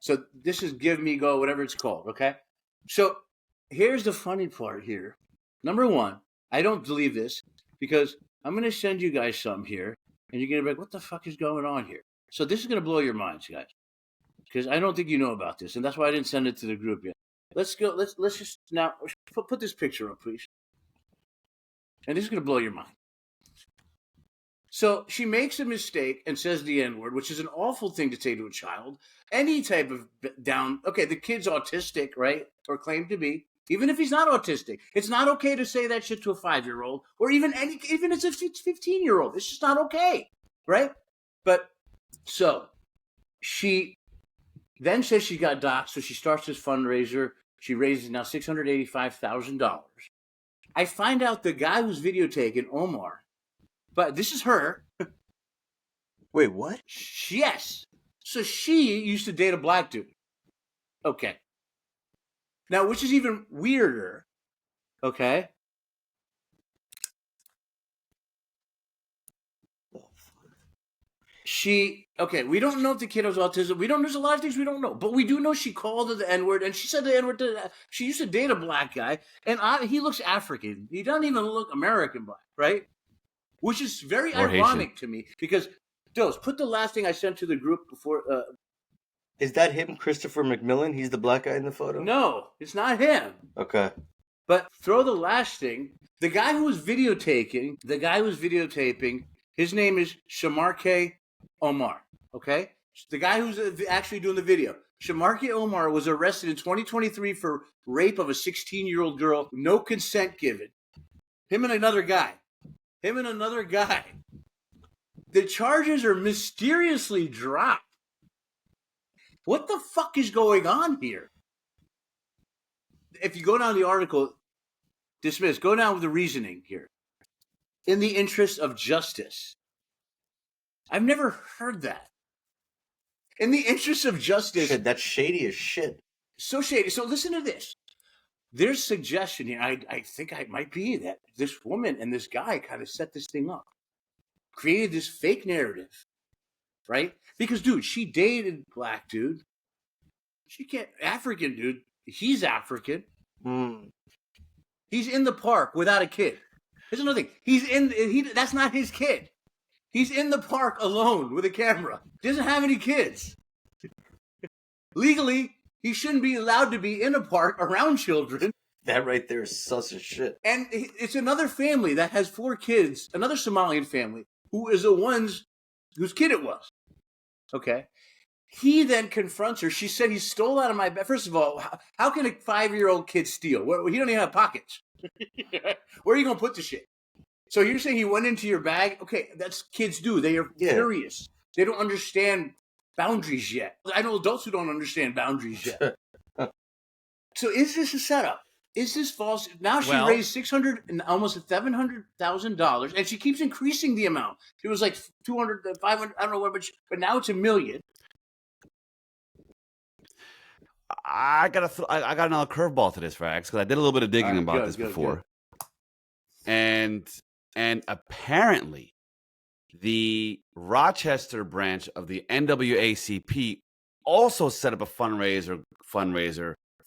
So this is Give Me Go, whatever it's called, okay? So here's the funny part here. Number one, I don't believe this because I'm going to send you guys some here, and you're going to be like, what the fuck is going on here? So this is going to blow your minds, guys, because I don't think you know about this, and that's why I didn't send it to the group yet. Let's go. Let's just now put this picture up, please. And this is going to blow your mind. So she makes a mistake and says the N-word, which is an awful thing to say to a child. Any type of the kid's autistic, right? Or claimed to be. Even if he's not autistic, it's not okay to say that shit to a 5-year-old or even it's a 15-year-old. It's just not okay, right? But so she then says she got doxxed, so she starts this fundraiser. She raises now $685,000. I find out the guy who's videotaken, Omar, but this is her. Wait, what? Yes. So she used to date a black dude. Okay. Now, which is even weirder. Okay. We don't know if the kid has autism. There's a lot of things we don't know. But we do know she called her the N-word, and she said the N-word she used to date a black guy, and he looks African. He doesn't even look American black, right? Which is very ironic to me because, Dos, put the last thing I sent to the group before. Is that him, Christopher McMillan? He's the black guy in the photo? No, it's not him. Okay. But throw the last thing. The guy who was videotaping, his name is Shamarke Omar, okay? The guy who's actually doing the video. Shamarke Omar was arrested in 2023 for rape of a 16-year-old girl, no consent given. Him and another guy. The charges are mysteriously dropped. What the fuck is going on here? If you go down the article, dismiss, go down with the reasoning here. In the interest of justice. I've never heard that. In the interest of justice. Shit, that's shady as shit. So shady. So listen to this. There's suggestion here. I think it might be that this woman and this guy kind of set this thing up. Created this fake narrative. Right? Because, dude, she dated black dude. She can't. African dude. He's African. He's in the park without a kid. Here's another thing. That's not his kid. He's in the park alone with a camera. He doesn't have any kids. Legally, he shouldn't be allowed to be in a park around children. That right there is sus as shit. And it's another family that has 4 kids, another Somalian family, who is the ones whose kid it was. Okay. He then confronts her. She said he stole out of my bag. First of all, how can a 5-year-old kid steal? He don't even have pockets. Where are you going to put the shit? So you're saying he went into your bag? Okay, that's kids do. They are curious. They don't understand boundaries yet. I know adults who don't understand boundaries yet. So is this a setup? Is this false? Now she raised almost $700,000, and she keeps increasing the amount. It was like 200, 500, I don't know what, but now it's $1 million. I got another curveball to this, Rax, because I did a little bit of digging about this before. Good. And apparently, the Rochester branch of the NAACP also set up a fundraiser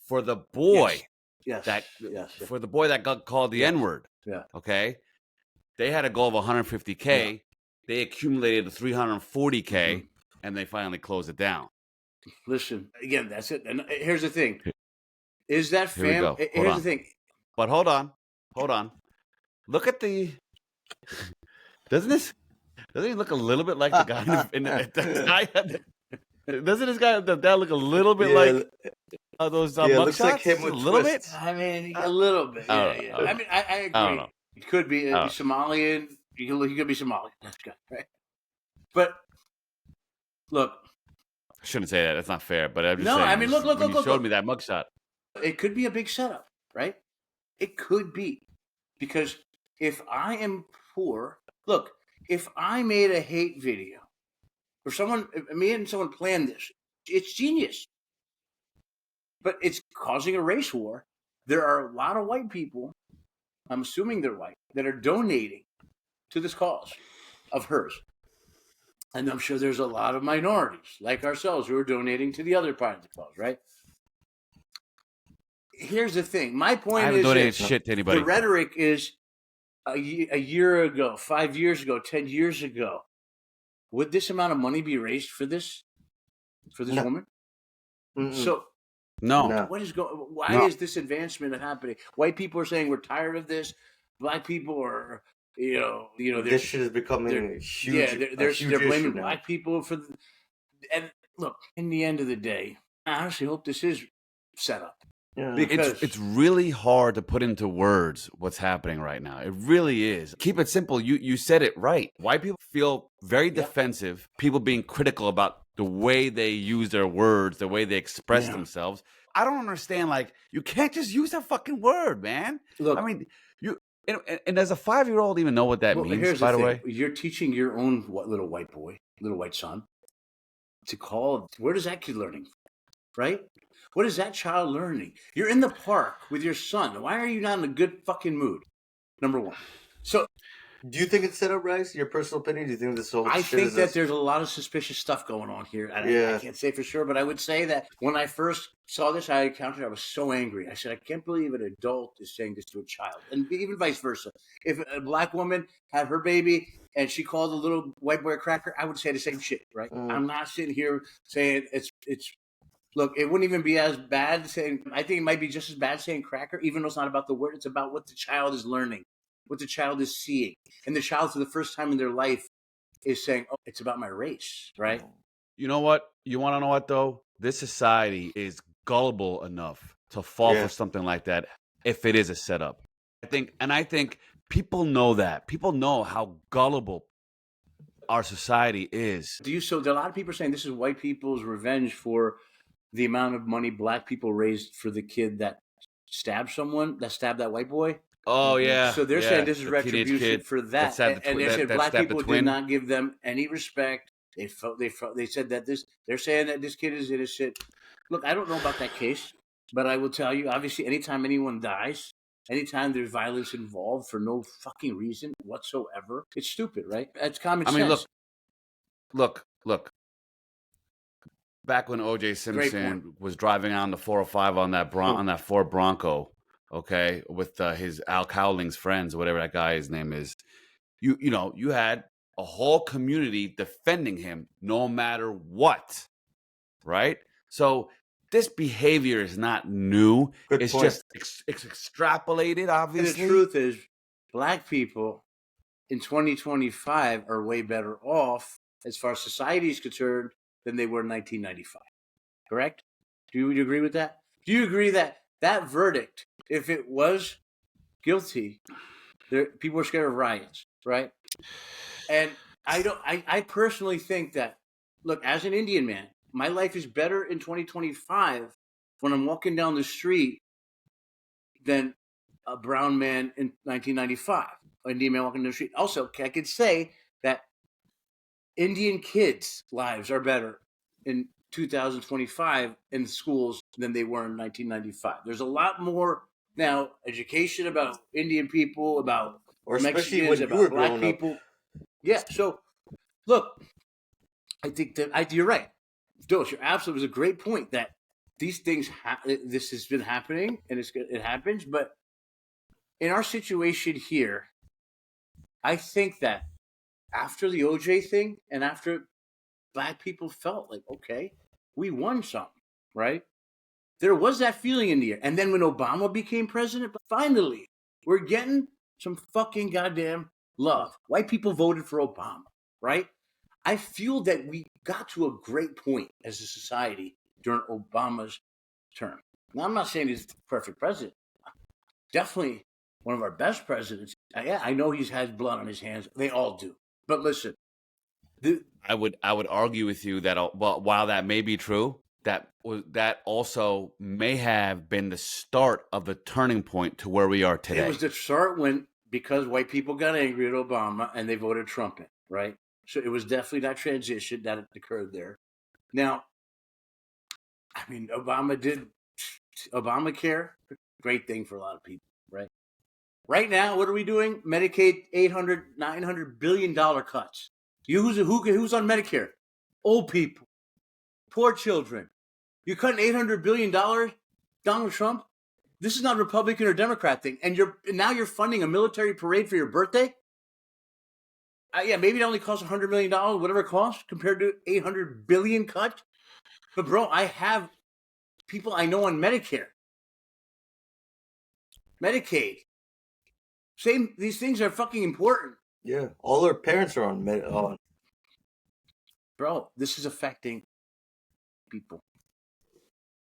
for the boy. Yes. For the boy that got called the N-word. Yeah. Okay. They had a goal of 150K. They accumulated 340K, and they finally closed it down. Listen, again, that's it. And here's the thing: is that Here we go. Here's the thing. But hold on. Look at the. Doesn't he look a little bit like the guy in the guy? Doesn't this guy that look a little bit like those it looks like mugshots? him with a little bit. I mean, a little bit. Yeah. I mean, I agree. I don't know. It could be Somalian. He could be Somali. That's good, right? But look, I shouldn't say that. That's not fair. But I'm just no. saying. I mean, look. You showed me that mugshot. It could be a big setup, right? It could be, because if I am poor, look. If I made a hate video, or me and someone planned this, it's genius. But it's causing a race war. There are a lot of white people, I'm assuming they're white, that are donating to this cause of hers. And I'm sure there's a lot of minorities, like ourselves, who are donating to the other part of the cause, right? Here's the thing. My point I haven't is donated shit to anybody. the rhetoric is a year ago, 5 years ago, 10 years ago. Would this amount of money be raised for this woman? Mm-mm. So No. what is going? Why is this advancement happening? White people are saying we're tired of this. Black people are, this shit is becoming huge. Yeah, they're blaming now. black people for. And look, in the end of the day, I honestly hope this is set up. Yeah. Because It's really hard to put into words what's happening right now. It really is. Keep it simple. You said it right. White people feel very defensive. People being critical about the way they use their words, the way they express themselves. I don't understand. Like, you can't just use that fucking word, man. look, I mean, and does a 5-year-old even know what that means? here's By the thing. way, You're teaching your own little white boy, little white son, to call. Where does that kid learning? Right? What is that child learning? You're in the park with your son. Why are you not in a good fucking mood? Number one. So, do you think it's set up, Rice? Your personal opinion? Do you think this whole I shit think is that there's a lot of suspicious stuff going on here. I can't say for sure, but I would say that when I first saw this, I was so angry. I said, I can't believe an adult is saying this to a child. And even vice versa. If a black woman had her baby and she called a little white boy a cracker, I would say the same shit, right? I'm not sitting here saying it's. Look, it wouldn't even be as bad saying. I think it might be just as bad saying cracker, even though it's not about the word. It's about what the child is learning, what the child is seeing, and the child for the first time in their life is saying, "Oh, it's about my race," right? you know what? You want to know what though? This society is gullible enough to fall for something like that if it is a setup. I think people know that. People know how gullible our society is. So there are a lot of people saying this is white people's revenge for the amount of money black people raised for the kid that stabbed that white boy. Oh yeah. So they're saying this is the retribution for that, and they said black people the did not give them any respect. They said that they're saying that this kid is innocent. Look, I don't know about that case, but I will tell you, obviously, anytime anyone dies, anytime there's violence involved for no fucking reason whatsoever, it's stupid, right? That's common sense. I mean, look. Back when O.J. Simpson was driving on the 405 on that Ford Bronco, okay, with his Al Cowling's friends, whatever that guy's name is, you had a whole community defending him no matter what, right? So this behavior is not new. It's just it's extrapolated, obviously. And the truth is, black people in 2025 are way better off as far as society is concerned than they were in 1995. Correct? Do you agree with that? Do you agree that that verdict, if it was guilty, people were scared of riots, right? And I personally think that, look, as an Indian man, my life is better in 2025 when I'm walking down the street than a brown man in 1995. An Indian man walking down the street. Also, I could say that Indian kids' lives are better in 2025 in schools than they were in 1995. There's a lot more now education about Indian people, about Mexicans, about black people. Yeah. So, look, I think that you're right. Dos, you're absolutely. It was a great point that these things. This has been happening, and it happens. But in our situation here, I think that after the OJ thing and after black people felt like, okay, we won something, right? There was that feeling in the air. And then when Obama became president, finally, we're getting some fucking goddamn love. White people voted for Obama, right? I feel that we got to a great point as a society during Obama's term. Now, I'm not saying he's the perfect president. Definitely one of our best presidents. I know he's had blood on his hands. They all do. But listen, I would argue with you that while that may be true, that also may have been the start of the turning point to where we are today. It was the start because white people got angry at Obama and they voted Trump in, right? So it was definitely that transition that occurred there. Now, I mean, Obama did Obamacare, great thing for a lot of people, right? Right now, what are we doing? Medicaid, $900 billion cuts. Who's on Medicare? Old people, poor children. You're cutting $800 billion, Donald Trump? This is not a Republican or Democrat thing. And now you're funding a military parade for your birthday? Yeah, maybe it only costs $100 million, whatever it costs, compared to $800 billion cut. But bro, I have people I know on Medicare, Medicaid. These things are fucking important. Yeah, all our parents are on Bro, this is affecting people.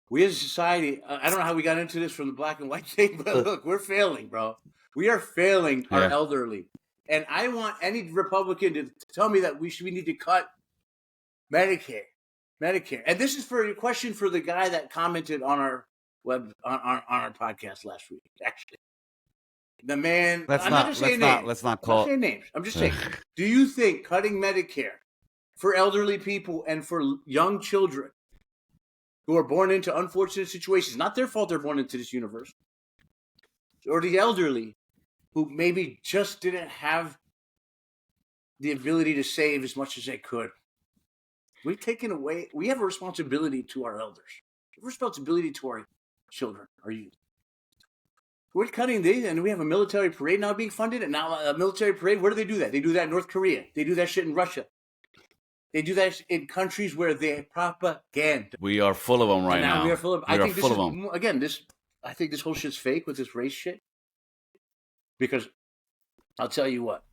We as a society, I don't know how we got into this from the black and white thing, but look, we're failing, bro. We are failing our elderly. And I want any Republican to tell me that we need to cut Medicare. And this is for a question for the guy that commented on our on our podcast last week, actually. The man, let's not not saying names. I'm just saying, do you think cutting Medicare for elderly people and for young children who are born into unfortunate situations, not their fault they're born into this universe, or the elderly who maybe just didn't have the ability to save as much as they could, we have a responsibility to our elders, a responsibility to our children, our youth. We're cutting these, and we have a military parade now being funded, and now a military parade, where do they do that? They do that in North Korea. They do that shit in Russia. They do that in countries where they propaganda. We are full of them right now. We are full of. I think this whole shit's fake with this race shit. Because I'll tell you what,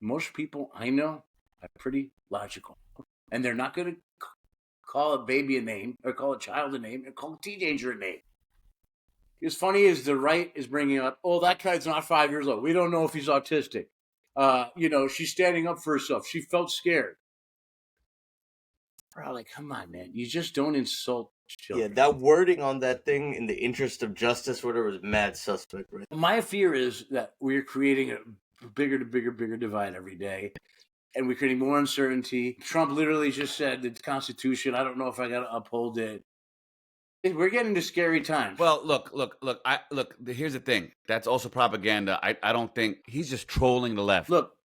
most people I know are pretty logical, and they're not going to call a baby a name or call a child a name or call a teenager a name. As funny as the right is bringing up, oh, that guy's not 5 years old. We don't know if he's autistic. She's standing up for herself. She felt scared. Bro, like, come on, man. You just don't insult children. Yeah, that wording on that thing, in the interest of justice, whatever, is mad suspect, right? My fear is that we're creating a bigger divide every day. And we're creating more uncertainty. Trump literally just said the Constitution, I don't know if I got to uphold it. We're getting to scary times. Well, look. Here's the thing. That's also propaganda. I don't think he's just trolling the left. Look,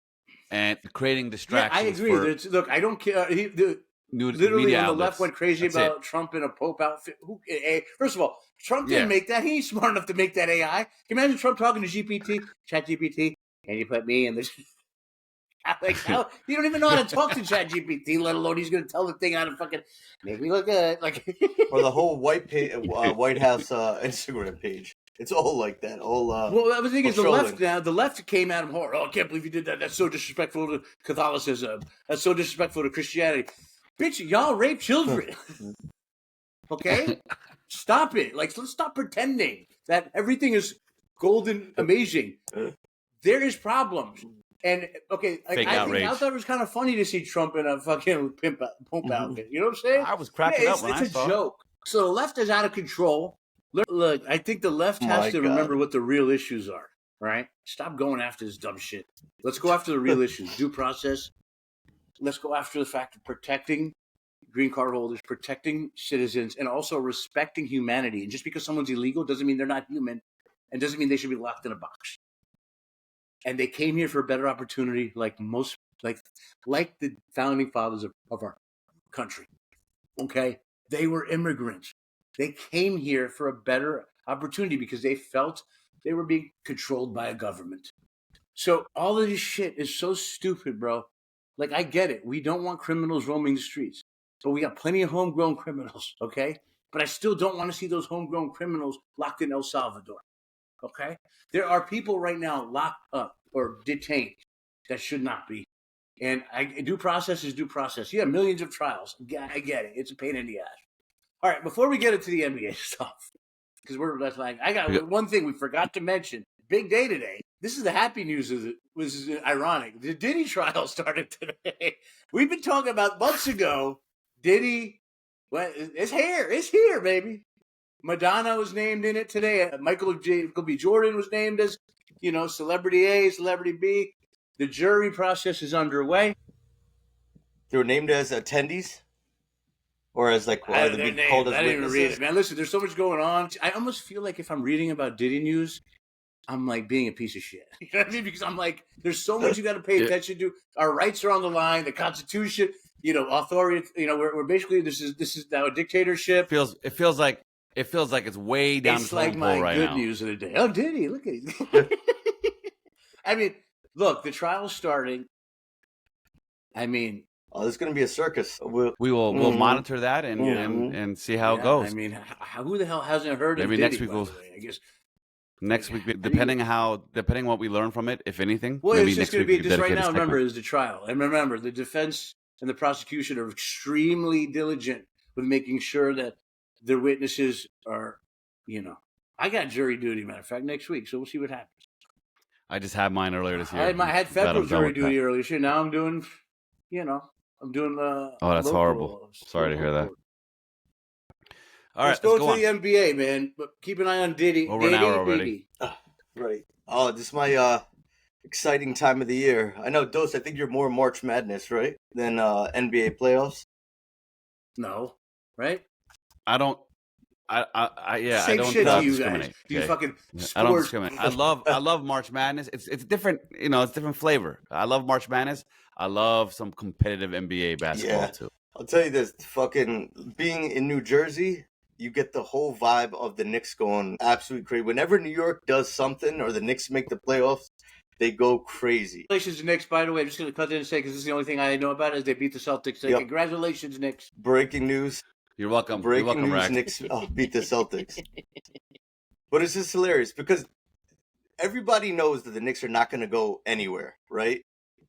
and creating distractions. Yeah, I agree. Look, I don't care. Literally, on the left went crazy about Trump in a Pope outfit. First of all, Trump didn't make that. He ain't smart enough to make that AI. Can you imagine Trump talking to GPT, ChatGPT? Can you put me in this? Like, how? You don't even know how to talk to ChatGPT, let alone he's going to tell the thing how to fucking make me look good. Like, or the whole White House Instagram page. It's all like that. Well, the thing is, the left came at him hard. Oh, I can't believe you did that. That's so disrespectful to Catholicism. That's so disrespectful to Christianity. Bitch, y'all rape children. Okay? Stop it. Like, let's stop pretending that everything is golden, amazing. There is problems. And, okay, like, I thought it was kind of funny to see Trump in a fucking pimp outfit. You know what I'm saying? I was cracking up when I saw it. It's a joke. So the left is out of control. Look, I think the left has to remember what the real issues are, right? Stop going after this dumb shit. Let's go after the real issues. Due process. Let's go after the fact of protecting green card holders, protecting citizens, and also respecting humanity. And just because someone's illegal doesn't mean they're not human, and doesn't mean they should be locked in a box. And they came here for a better opportunity, like the founding fathers of our country. Okay? They were immigrants. They came here for a better opportunity because they felt they were being controlled by a government. So all of this shit is so stupid, bro. Like, I get it. We don't want criminals roaming the streets, but we got plenty of homegrown criminals, okay? But I still don't want to see those homegrown criminals locked in El Salvador, okay? There are people right now locked up or detained that should not be. And due process is due process. You have millions of trials. I get it. It's a pain in the ass. All right, before we get into the NBA stuff, because I got one thing we forgot to mention. Big day today. This is the happy news. Which is ironic. The Diddy trial started today. We've been talking about months ago. Diddy, well, it's here, baby. Madonna was named in it today. Michael B. Jordan was named as, celebrity A, celebrity B. The jury process is underway. They were named as attendees? Or as like, I called as didn't even read witnesses? it, man. Listen, there's so much going on. I almost feel like if I'm reading about Diddy news, I'm like being a piece of shit. You know what I mean? Because I'm like, there's so much you got to pay attention to. Our rights are on the line. The Constitution, authority. We're basically this is now a dictatorship. It feels like it's way down It's the like totem my pole right good now. news of the day. Oh, Diddy, look at it. I mean, look, the trial's starting. I mean, Oh, there's going to be a circus. We'll monitor that and see how it goes. I mean, who the hell hasn't heard of Maybe Diddy, next week by we'll. the way? I guess. Next week, depending on what we learn from it, if anything. Well, maybe it's just next going to week be we just right dedicate a now. Remember, segment. is the trial, and remember, the defense and the prosecution are extremely diligent with making sure that their witnesses are, I got jury duty. Matter of fact, next week, so we'll see what happens. I just had mine earlier this year. I had federal I'm done jury with duty that. earlier this year. Now I'm doing, I'm doing Oh, that's local, horrible. Sorry to hear that. All right, let's go on. to the NBA, man. But keep an eye on Diddy. Over an hour already. Right. Oh, this is my exciting time of the year. I know, Dose, I think you're more March Madness, right? Than NBA playoffs. No, right? I don't. Same I don't shit to you discriminate. guys. You okay? fucking I don't sports. discriminate. I love March Madness. It's different. It's different flavor. I love March Madness. I love some competitive NBA basketball too. I'll tell you this: fucking being in New Jersey, you get the whole vibe of the Knicks going absolutely crazy. Whenever New York does something or the Knicks make the playoffs, they go crazy. Congratulations, Knicks. By the way, I'm just going to cut in and say, because this is the only thing I know about is they beat the Celtics. So Congratulations, Knicks. Breaking news. You're welcome. Breaking You're welcome, news: Rack. Knicks beat the Celtics. But it's just hilarious because everybody knows that the Knicks are not going to go anywhere, right?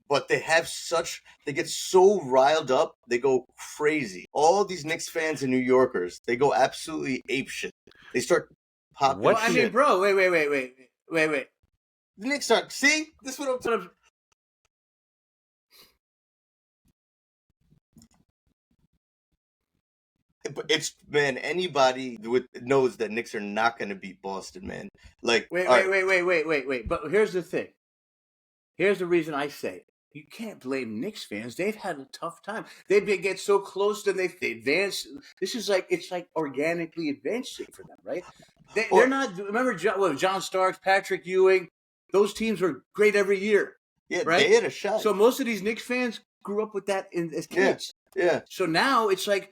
But they get so riled up, they go crazy. All these Knicks fans and New Yorkers, they go absolutely apeshit. They start popping Well, shit. I mean, bro, wait. The Knicks are, see? This is what I'm talking about. But anybody knows that Knicks are not going to beat Boston, man. Like, wait. But here's the thing. Here's the reason I say it. You can't blame Knicks fans. They've had a tough time. They get so close, then they advance. This is it's like organically advancing for them, right? They're not. Remember, John Starks, Patrick Ewing, those teams were great every year. Yeah, right? They had a shot. So most of these Knicks fans grew up with that as kids. Yeah. So now it's like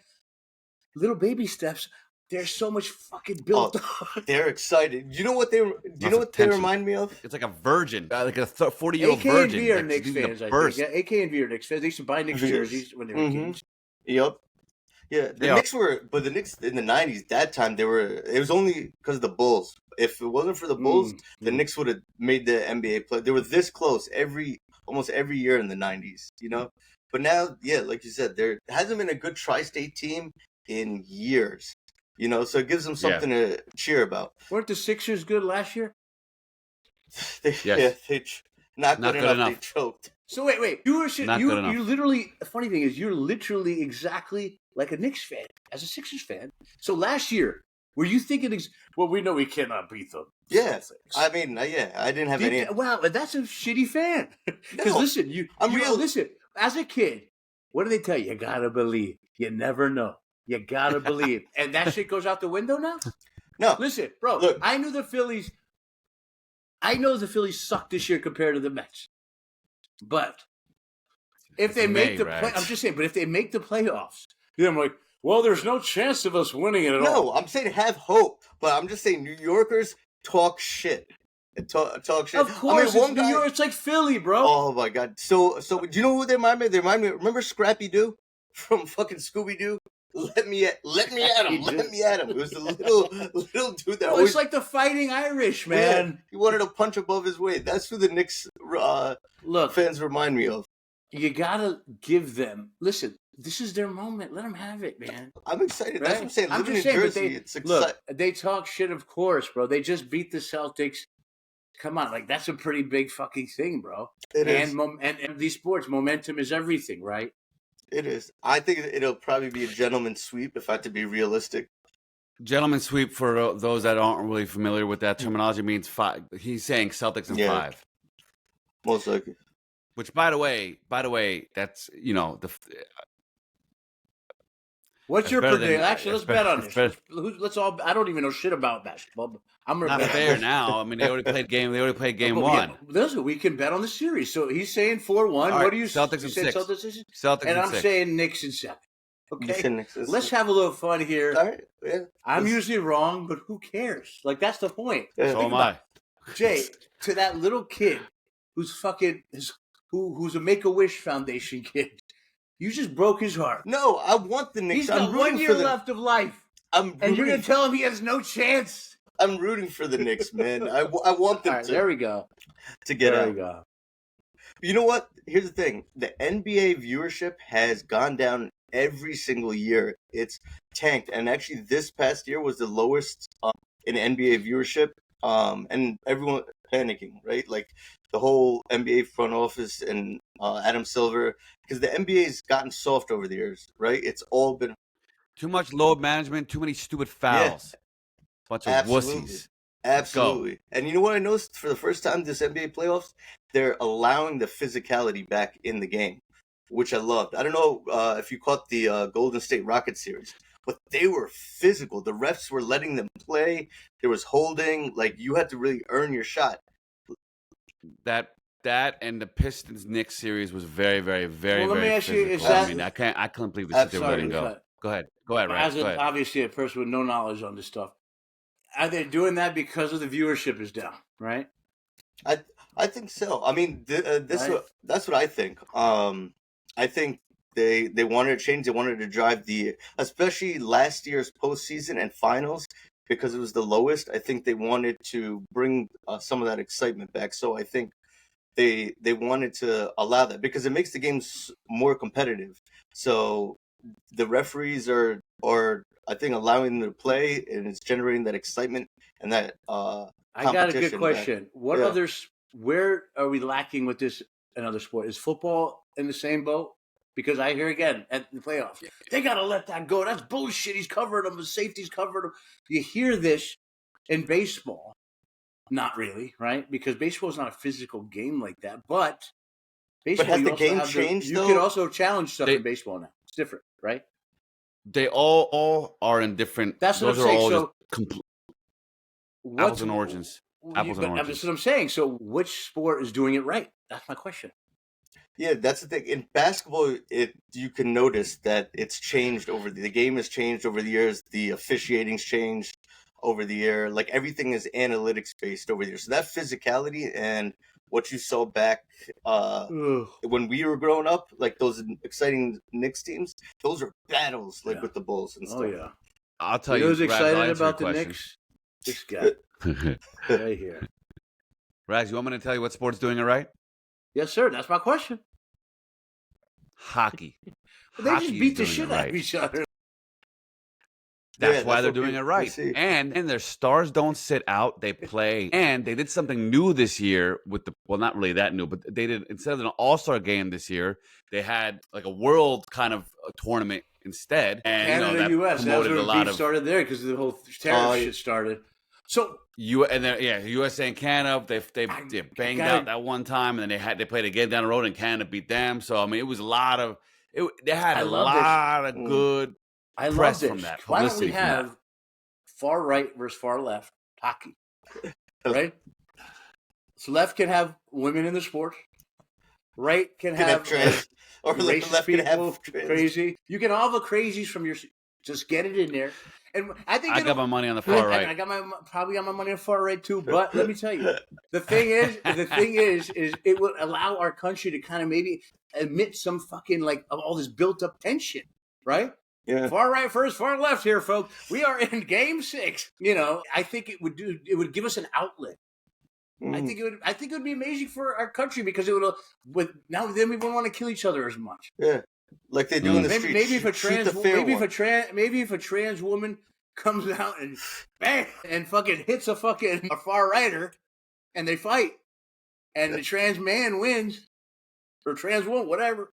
little baby steps. They're so much fucking built up. They're excited. You know what they remind me of? It's like a virgin, like a 40-year-old virgin. AK and V are Knicks fans, I think. Yeah, AK and V are Knicks fans. They used to buy Knicks jerseys when they were kids. Yep. Yeah, the Knicks the Knicks in the 90s, that time it was only because of the Bulls. If it wasn't for the Bulls, the Knicks would have made the NBA play. They were this close almost every year in the 90s, But now, like you said, there hasn't been a good tri-state team in years. So it gives them something to cheer about. Weren't the Sixers good last year? Not good enough. They choked. So wait. You literally. The funny thing is, you're literally exactly like a Knicks fan as a Sixers fan. So last year, were you thinking? Well, we know we cannot beat them. Yeah, I mean, I didn't have any. Wow, that's a shitty fan. Because listen, listen. As a kid, what do they tell you? You gotta believe. You never know. You gotta believe. And that shit goes out the window now? No. Listen, bro, look, I know the Phillies suck this year compared to the Mets. But if they make the play, I'm just saying, but if they make the playoffs, then I'm like, well, there's no chance of us winning it at all. No, I'm saying have hope, but I'm just saying New Yorkers talk shit. and talk shit. Of course, one it's New York. It's like Philly, bro. Oh my god! So do you know who they remind me? They remind me. Remember Scrappy Doo from fucking Scooby Doo? Let me at him. Let me at him. It was the little dude that always. It's like the Fighting Irish, man. Yeah, he wanted to punch above his weight. That's who the Knicks fans remind me of. You gotta give them. Listen, this is their moment. Let them have it, man. I'm excited. Right? That's what I'm saying. Living in Jersey, it's exciting. Look, they talk shit, of course, bro. They just beat the Celtics. Come on, like that's a pretty big fucking thing, bro. It is. And these sports, momentum is everything, right? It is. I think it'll probably be a gentleman's sweep if I had to be realistic. Gentleman's sweep, for those that aren't really familiar with that terminology, means 5. He's saying Celtics in 5. Most likely. Which, by the way, that's What's your prediction? Actually, let's bet on this. Let's all. I don't even know shit about basketball. But I'm gonna not bet fair now. I mean, they already played game. They already played game 1. Listen, we can bet on the series. So he's saying 4-1. Right, What do you? Celtics in 6. Celtics and in I'm 6. saying Knicks in 7. Okay, let's 6. have a little fun here. All right. Yeah. I'm usually wrong, but who cares? Like that's the point. Yeah. So am I. Jay, to that little kid who's who's a Make-A-Wish Foundation kid. You just broke his heart. No, I want the Knicks. He's got 1 year left of life. And you're going to tell him he has no chance? I'm rooting for the Knicks, man. I want them to. There we go. To get out. There we go. You know what? Here's the thing. The NBA viewership has gone down every single year. It's tanked. And actually, this past year was the lowest in NBA viewership. And everyone panicking, right? Like the whole NBA front office and Adam Silver, because the NBA's gotten soft over the years, right? It's all been too much load management, too many stupid fouls, bunch of wussies. Absolutely. And you know what I noticed for the first time this NBA playoffs? They're allowing the physicality back in the game, which I loved. I don't know if you caught the Golden State Rockets series, but they were physical. The refs were letting them play. There was holding. Like, you had to really earn your shot. That and the Pistons Knicks series was very, very, very, let me very ask physical. you, is that, I mean, I couldn't believe this shit they were letting go. Go ahead, Raj. Obviously, a person with no knowledge on this stuff. Are they doing that because of the viewership is down, right? I think so. I mean, that's what I think. I think they wanted to change. They wanted to drive especially last year's postseason and finals, because it was the lowest. I think they wanted to bring some of that excitement back. So I think they wanted to allow that because it makes the games more competitive. So the referees are I think allowing them to play, and it's generating that excitement and that I got a good question. Where are we lacking with this in other sport? Is football in the same boat? Because I hear again at the playoffs, they got to let that go. That's bullshit. He's covering them. The safety's covering them. You hear this in baseball. Not really, right? Because baseball is not a physical game like that. But baseball, has the game changed, you can also challenge stuff in baseball now. It's different, right? They all are in different. That's what those I'm are saying. all So, apples and oranges. Apples and oranges. That's what I'm saying. So, which sport is doing it right? That's my question. Yeah, that's the thing. In basketball, you can notice that it's changed the game has changed over the years. The officiating's changed over the year. Like, everything is analytics based over the years. So that physicality and what you saw back when we were growing up, like those exciting Knicks teams, those are battles, like with the Bulls and stuff. Oh yeah, I'll tell you. Who's excited about the Knicks? This guy right here. Raz, you want me to tell you what sport's doing it right? Yes, sir. That's my question. Hockey. They just beat the shit out of each other. That's why they're doing it right. And their stars don't sit out. They play. And they did something new this year with not really that new, but they did, instead of an all-star game this year, they had like a world kind of tournament instead. And Canada, that U.S. That's promoted where a lot beef started there because the whole tariff shit started. So USA and Canada, they banged out that one time, and then they played again down the road, and Canada beat them. So I mean, it was a lot of they had a lot of good press from that. Why don't we have far right versus far left hockey? Right. So left can have women in the sport. Right can have trans, or racist left people, can have trans. crazy. You can all have the crazies from your. Just get it in there. And I think I got my money on the far right. I got probably got my money on the far right too. But let me tell you, the thing is it will allow our country to kind of maybe admit some fucking like of all this built up tension, right? Yeah. Far right first, far left here, folks. We are in Game 6. You know, I think it would give us an outlet. I think it would be amazing for our country because it would then we wouldn't want to kill each other as much. Yeah, like they do in the streets. Maybe if a trans woman comes out and bang and fucking hits a far righter, and they fight, and the trans man wins or trans woman, whatever.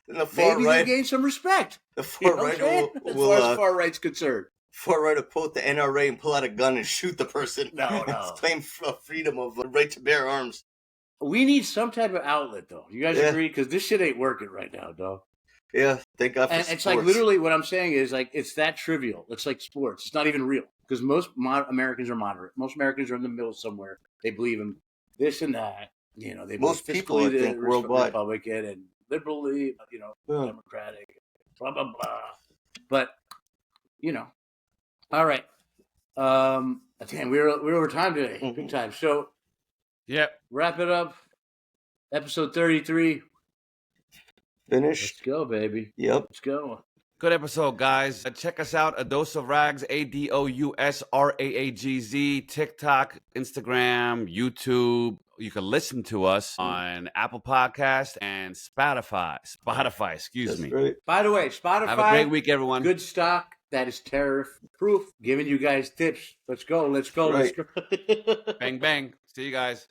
And the far maybe right they gain some respect. The far right as far as far right's concerned. Far right will quote the NRA and pull out a gun and shoot the person. No. Claim freedom of right to bear arms. We need some type of outlet, though. You guys agree? Because this shit ain't working right now, dog. Yeah, thank God for and sports. It's like literally what I'm saying is like it's that trivial. It's like sports. It's not even real because most Americans are moderate. Most Americans are in the middle somewhere. They believe in this and that. You know, they most people I think worldwide Republican and liberally, Democratic, blah blah blah. But you know, all right. Damn, we're over time today. Big time. So, wrap it up. Episode 33. Finished. Let's go, baby. Yep. Let's go. Good episode, guys. Check us out, A Dose of Rags, ADOUSRAAGZ, TikTok, Instagram, YouTube. You can listen to us on Apple Podcast and Spotify. Excuse me. Right. By the way, Spotify. Have a great week, everyone. Good stock. That is terror-proof. Giving you guys tips. Let's go. Right. Bang, bang. See you guys.